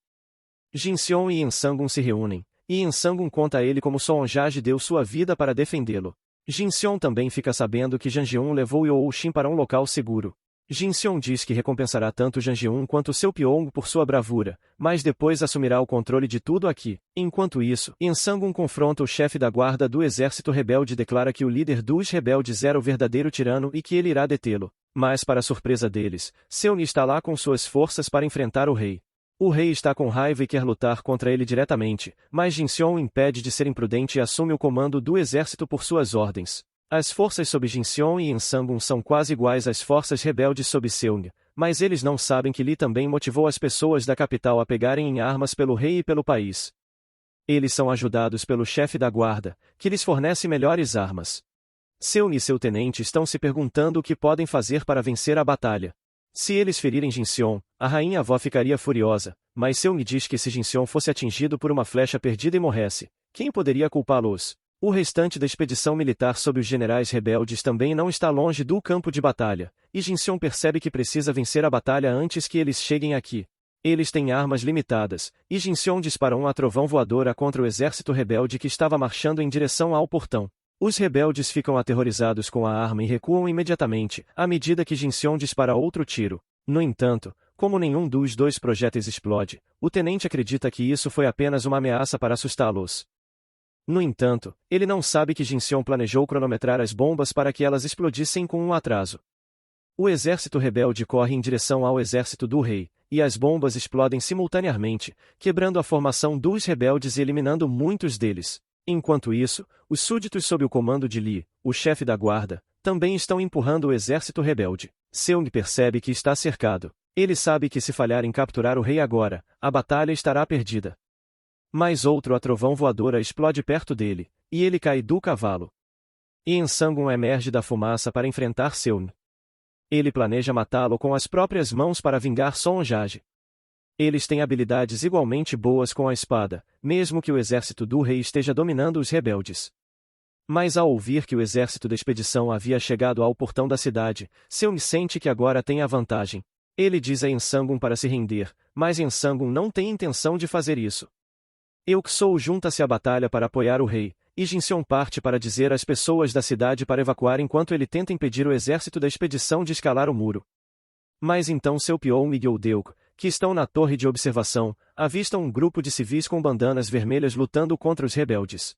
Jinseon e Yansangun se reúnem, e Yansangun conta a ele como Sonjage deu sua vida para defendê-lo. Jinseon também fica sabendo que Janjeon levou Youxin para um local seguro. Jin Seong diz que recompensará tanto Jang Geun quanto seu Pyong por sua bravura, mas depois assumirá o controle de tudo aqui. Enquanto isso, In Sang-un confronta o chefe da guarda do exército rebelde e declara que o líder dos rebeldes era o verdadeiro tirano e que ele irá detê-lo. Mas para surpresa deles, Seon está lá com suas forças para enfrentar o rei. O rei está com raiva e quer lutar contra ele diretamente, mas Jin Seong o impede de ser imprudente e assume o comando do exército por suas ordens. As forças sob Jin Seong e In Sang-un são quase iguais às forças rebeldes sob Seung, mas eles não sabem que Lee também motivou as pessoas da capital a pegarem em armas pelo rei e pelo país. Eles são ajudados pelo chefe da guarda, que lhes fornece melhores armas. Seung e seu tenente estão se perguntando o que podem fazer para vencer a batalha. Se eles ferirem Jin Seong, a rainha-avó ficaria furiosa, mas Seung diz que se Jin Seong fosse atingido por uma flecha perdida e morresse, quem poderia culpá-los? O restante da expedição militar sob os generais rebeldes também não está longe do campo de batalha, e Jin Seong percebe que precisa vencer a batalha antes que eles cheguem aqui. Eles têm armas limitadas, e Jin Seong dispara uma trovão voadora contra o exército rebelde que estava marchando em direção ao portão. Os rebeldes ficam aterrorizados com a arma e recuam imediatamente, à medida que Jin Seong dispara outro tiro. No entanto, como nenhum dos dois projéteis explode, o tenente acredita que isso foi apenas uma ameaça para assustá-los. No entanto, ele não sabe que Jin Seong planejou cronometrar as bombas para que elas explodissem com um atraso. O exército rebelde corre em direção ao exército do rei, e as bombas explodem simultaneamente, quebrando a formação dos rebeldes e eliminando muitos deles. Enquanto isso, os súditos sob o comando de Lee, o chefe da guarda, também estão empurrando o exército rebelde. Seung percebe que está cercado. Ele sabe que se falhar em capturar o rei agora, a batalha estará perdida. Mas outro trovão voadora explode perto dele, e ele cai do cavalo. In Sang-un emerge da fumaça para enfrentar Seung. Ele planeja matá-lo com as próprias mãos para vingar Sonjage. Eles têm habilidades igualmente boas com a espada, mesmo que o exército do rei esteja dominando os rebeldes. Mas ao ouvir que o exército da expedição havia chegado ao portão da cidade, Seung sente que agora tem a vantagem. Ele diz a In Sang-un para se render, mas In Sang-un não tem intenção de fazer isso. Euk-sou junta-se à batalha para apoiar o rei, e Jin Seong parte para dizer às pessoas da cidade para evacuar enquanto ele tenta impedir o exército da expedição de escalar o muro. Mas então seu Pyong e Gyeodeuk, que estão na torre de observação, avistam um grupo de civis com bandanas vermelhas lutando contra os rebeldes.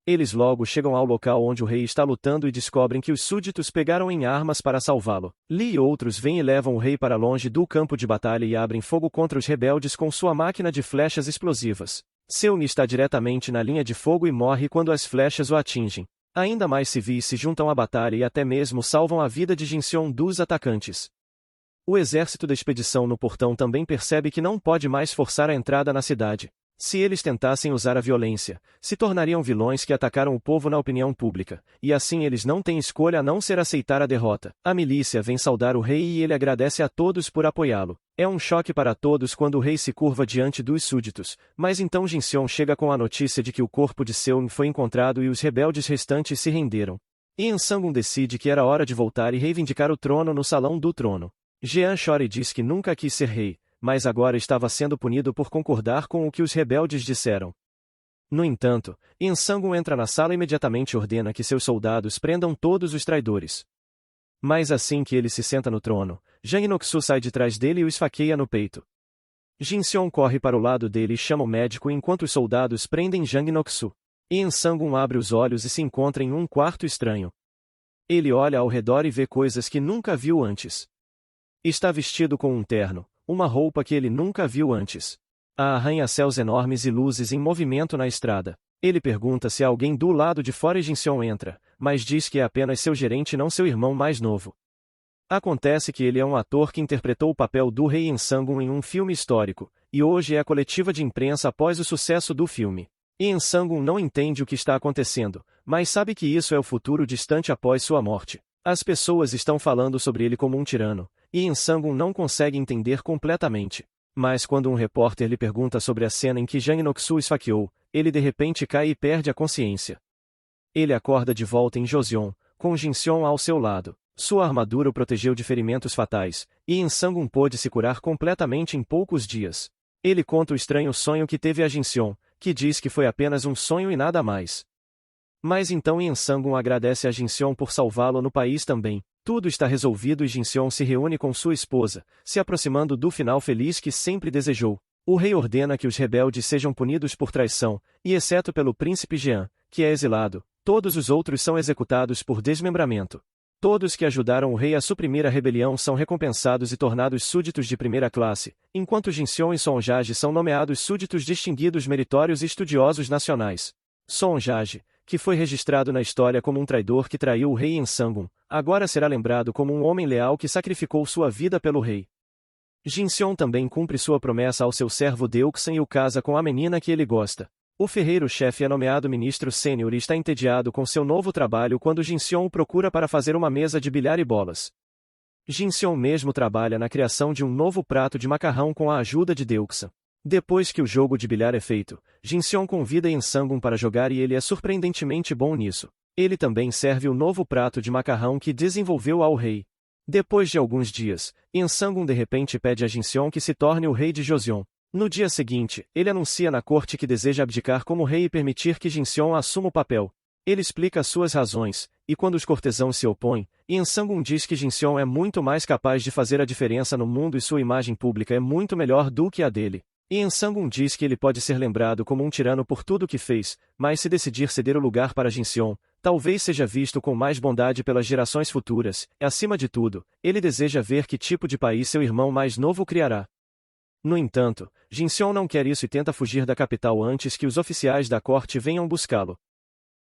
Eles logo chegam ao local onde o rei está lutando e descobrem que os súditos pegaram em armas para salvá-lo. Lee e outros vêm e levam o rei para longe do campo de batalha e abrem fogo contra os rebeldes com sua máquina de flechas explosivas. Seung está diretamente na linha de fogo e morre quando as flechas o atingem. Ainda mais civis se juntam à batalha e até mesmo salvam a vida de Jin Seong dos atacantes. O exército da expedição no portão também percebe que não pode mais forçar a entrada na cidade. Se eles tentassem usar a violência, se tornariam vilões que atacaram o povo na opinião pública, e assim eles não têm escolha a não ser aceitar a derrota. A milícia vem saudar o rei e ele agradece a todos por apoiá-lo. É um choque para todos quando o rei se curva diante dos súditos, mas então Jin Seong chega com a notícia de que o corpo de Seung foi encontrado e os rebeldes restantes se renderam. In Sang-un decide que era hora de voltar e reivindicar o trono no Salão do Trono. Jean chora e diz que nunca quis ser rei, mas agora estava sendo punido por concordar com o que os rebeldes disseram. No entanto, In Sang-un entra na sala e imediatamente ordena que seus soldados prendam todos os traidores. Mas assim que ele se senta no trono, Jang Inoksu sai de trás dele e o esfaqueia no peito. Jin Seong corre para o lado dele e chama o médico enquanto os soldados prendem Jang Inoksu. In Sang-un abre os olhos e se encontra em um quarto estranho. Ele olha ao redor e vê coisas que nunca viu antes. Está vestido com um terno, uma roupa que ele nunca viu antes. Há arranha-céus enormes e luzes em movimento na estrada. Ele pergunta se há alguém do lado de fora e Jin Seong entra, mas diz que é apenas seu gerente e não seu irmão mais novo. Acontece que ele é um ator que interpretou o papel do rei In Sang-un em um filme histórico, e hoje é a coletiva de imprensa após o sucesso do filme. In Sang-un não entende o que está acontecendo, mas sabe que isso é o futuro distante após sua morte. As pessoas estão falando sobre ele como um tirano, e In Sang-un não consegue entender completamente. Mas quando um repórter lhe pergunta sobre a cena em que Jang Inoksu esfaqueou, ele de repente cai e perde a consciência. Ele acorda de volta em Joseon, com Jin Seong ao seu lado. Sua armadura o protegeu de ferimentos fatais, e In Sang-un pôde se curar completamente em poucos dias. Ele conta o estranho sonho que teve a Jin Seong, que diz que foi apenas um sonho e nada mais. Mas então In Sang-un agradece a Jin Seong por salvá-lo no país também. Tudo está resolvido e Jinseon se reúne com sua esposa, se aproximando do final feliz que sempre desejou. O rei ordena que os rebeldes sejam punidos por traição, e exceto pelo príncipe Jean, que é exilado, todos os outros são executados por desmembramento. Todos que ajudaram o rei a suprimir a rebelião são recompensados e tornados súditos de primeira classe, enquanto Jinseon e Sonjage são nomeados súditos distinguidos meritórios e estudiosos nacionais. Sonjage, que foi registrado na história como um traidor que traiu o rei Ensangun, agora será lembrado como um homem leal que sacrificou sua vida pelo rei. Jinseon também cumpre sua promessa ao seu servo Deuxan e o casa com a menina que ele gosta. O ferreiro-chefe é nomeado ministro sênior e está entediado com seu novo trabalho quando Jinseon o procura para fazer uma mesa de bilhar e bolas. Jinseon mesmo trabalha na criação de um novo prato de macarrão com a ajuda de Deuxan. Depois que o jogo de bilhar é feito, Jinseon convida Ensangun para jogar e ele é surpreendentemente bom nisso. Ele também serve o novo prato de macarrão que desenvolveu ao rei. Depois de alguns dias, Ensangun de repente pede a Jinseon que se torne o rei de Joseon. No dia seguinte, ele anuncia na corte que deseja abdicar como rei e permitir que Jinseon assuma o papel. Ele explica suas razões, e quando os cortesãos se opõem, Ensangun diz que Jinseon é muito mais capaz de fazer a diferença no mundo e sua imagem pública é muito melhor do que a dele. Ensangun diz que ele pode ser lembrado como um tirano por tudo que fez, mas se decidir ceder o lugar para Jinseon, talvez seja visto com mais bondade pelas gerações futuras, e acima de tudo, ele deseja ver que tipo de país seu irmão mais novo criará. No entanto, Jinseon não quer isso e tenta fugir da capital antes que os oficiais da corte venham buscá-lo.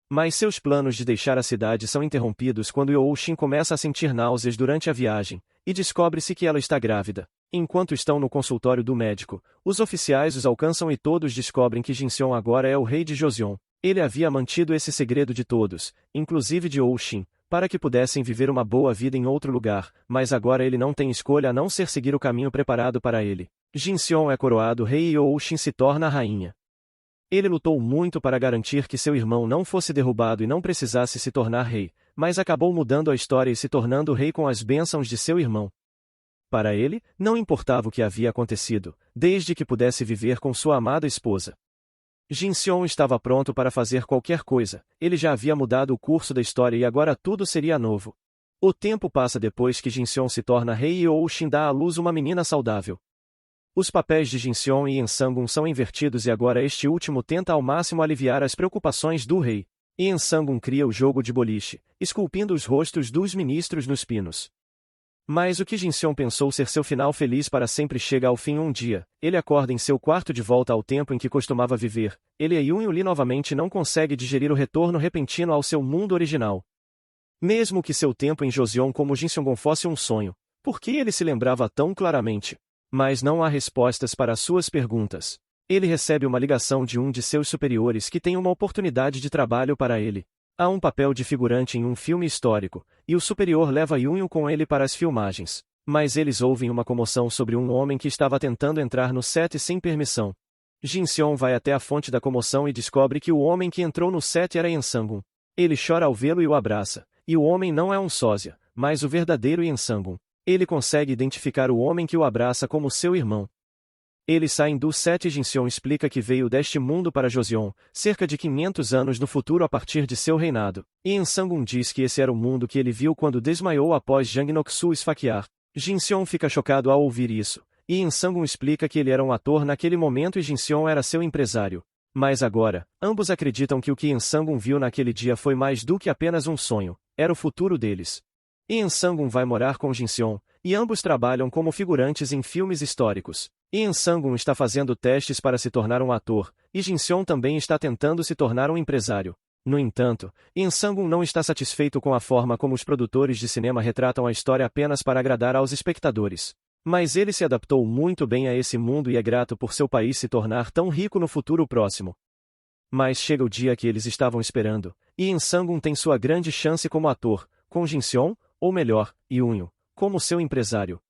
Mas seus planos de deixar a cidade são interrompidos quando Youshin começa a sentir náuseas durante a viagem, e descobre-se que ela está grávida. Enquanto estão no consultório do médico, os oficiais os alcançam e todos descobrem que Jinseon agora é o rei de Joseon. Ele havia mantido esse segredo de todos, inclusive de Youshin, para que pudessem viver uma boa vida em outro lugar, mas agora ele não tem escolha a não ser seguir o caminho preparado para ele. Jinseon é coroado rei e Youshin se torna a rainha. Ele lutou muito para garantir que seu irmão não fosse derrubado e não precisasse se tornar rei, mas acabou mudando a história e se tornando rei com as bênçãos de seu irmão. Para ele, não importava o que havia acontecido, desde que pudesse viver com sua amada esposa. Jinseon estava pronto para fazer qualquer coisa, ele já havia mudado o curso da história e agora tudo seria novo. O tempo passa depois que Jinseon se torna rei e Youshin dá à luz uma menina saudável. Os papéis de Jinseon e Ensangun são invertidos e agora este último tenta ao máximo aliviar as preocupações do rei. E Ensangun cria o jogo de boliche, esculpindo os rostos dos ministros nos pinos. Mas o que Jinseon pensou ser seu final feliz para sempre chega ao fim um dia. Ele acorda em seu quarto de volta ao tempo em que costumava viver. Ele e Yun-Li novamente não consegue digerir o retorno repentino ao seu mundo original. Mesmo que seu tempo em Joseon como Jinseon fosse um sonho, por que ele se lembrava tão claramente? Mas não há respostas para suas perguntas. Ele recebe uma ligação de um de seus superiores que tem uma oportunidade de trabalho para ele. Há um papel de figurante em um filme histórico, e o superior leva Yun com ele para as filmagens. Mas eles ouvem uma comoção sobre um homem que estava tentando entrar no set sem permissão. Jinseon vai até a fonte da comoção e descobre que o homem que entrou no set era Ensangun. Ele chora ao vê-lo e o abraça, e o homem não é um sósia, mas o verdadeiro Ensangun. Ele consegue identificar o homem que o abraça como seu irmão. Eles saem do set e Jinseon explica que veio deste mundo para Joseon, cerca de 500 anos no futuro a partir de seu reinado. E Ensangun diz que esse era o mundo que ele viu quando desmaiou após Jang Noksu esfaquear. Jinseon fica chocado ao ouvir isso, e Ensangun explica que ele era um ator naquele momento e Jinseon era seu empresário. Mas agora, ambos acreditam que o que Ensangun viu naquele dia foi mais do que apenas um sonho, era o futuro deles. E Ensangun vai morar com Jinseon, e ambos trabalham como figurantes em filmes históricos. E Ensangun está fazendo testes para se tornar um ator, e Jinseon também está tentando se tornar um empresário. No entanto, Ensangun não está satisfeito com a forma como os produtores de cinema retratam a história apenas para agradar aos espectadores. Mas ele se adaptou muito bem a esse mundo e é grato por seu país se tornar tão rico no futuro próximo. Mas chega o dia que eles estavam esperando, e Ensangun tem sua grande chance como ator, com Jinseon, ou melhor, Yun, como seu empresário.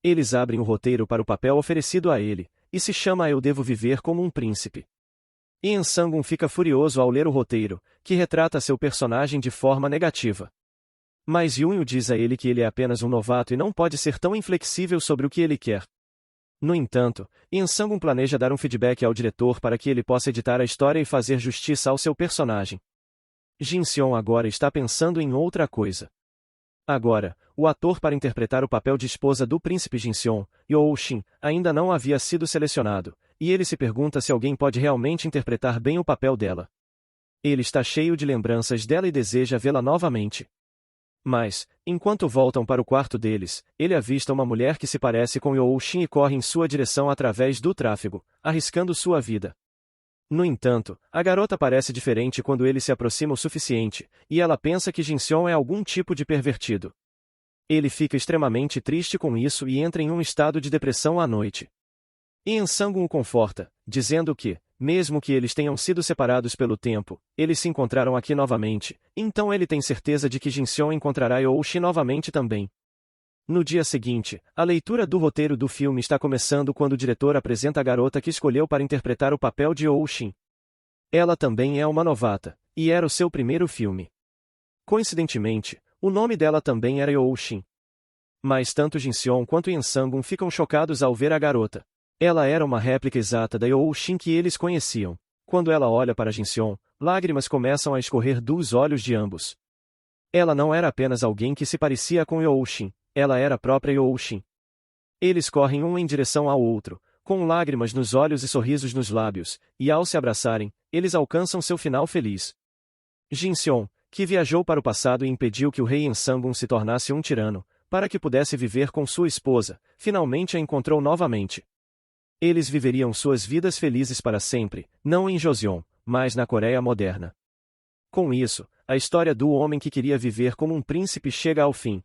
Eles abrem o roteiro para o papel oferecido a ele, e se chama Eu Devo Viver como um Príncipe. E Ensangun fica furioso ao ler o roteiro, que retrata seu personagem de forma negativa. Mas Yun diz a ele que ele é apenas um novato e não pode ser tão inflexível sobre o que ele quer. No entanto, Ensangun planeja dar um feedback ao diretor para que ele possa editar a história e fazer justiça ao seu personagem. Jinseon agora está pensando em outra coisa. Agora, o ator para interpretar o papel de esposa do príncipe Jinseon, Yoo Shin, ainda não havia sido selecionado, e ele se pergunta se alguém pode realmente interpretar bem o papel dela. Ele está cheio de lembranças dela e deseja vê-la novamente. Mas, enquanto voltam para o quarto deles, ele avista uma mulher que se parece com Yoo Shin e corre em sua direção através do tráfego, arriscando sua vida. No entanto, a garota parece diferente quando ele se aproxima o suficiente, e ela pensa que Jinseon é algum tipo de pervertido. Ele fica extremamente triste com isso e entra em um estado de depressão à noite. Yen Sang-un o conforta, dizendo que, mesmo que eles tenham sido separados pelo tempo, eles se encontraram aqui novamente, então ele tem certeza de que Jinseon encontrará Yoo Shin novamente também. No dia seguinte, a leitura do roteiro do filme está começando quando o diretor apresenta a garota que escolheu para interpretar o papel de Yoo Shin. Ela também é uma novata, e era o seu primeiro filme. Coincidentemente, o nome dela também era Yoo Shin. Mas tanto Jinseon quanto Yen Sang-un ficam chocados ao ver a garota. Ela era uma réplica exata da Yoo Shin que eles conheciam. Quando ela olha para Jinseon, lágrimas começam a escorrer dos olhos de ambos. Ela não era apenas alguém que se parecia com Yoo Shin, ela era a própria Yoo Shin. Eles correm um em direção ao outro, com lágrimas nos olhos e sorrisos nos lábios, e ao se abraçarem, eles alcançam seu final feliz. Jinseon, que viajou para o passado e impediu que o rei Yen Sang-un se tornasse um tirano, para que pudesse viver com sua esposa, finalmente a encontrou novamente. Eles viveriam suas vidas felizes para sempre, não em Joseon, mas na Coreia moderna. Com isso, a história do homem que queria viver como um príncipe chega ao fim.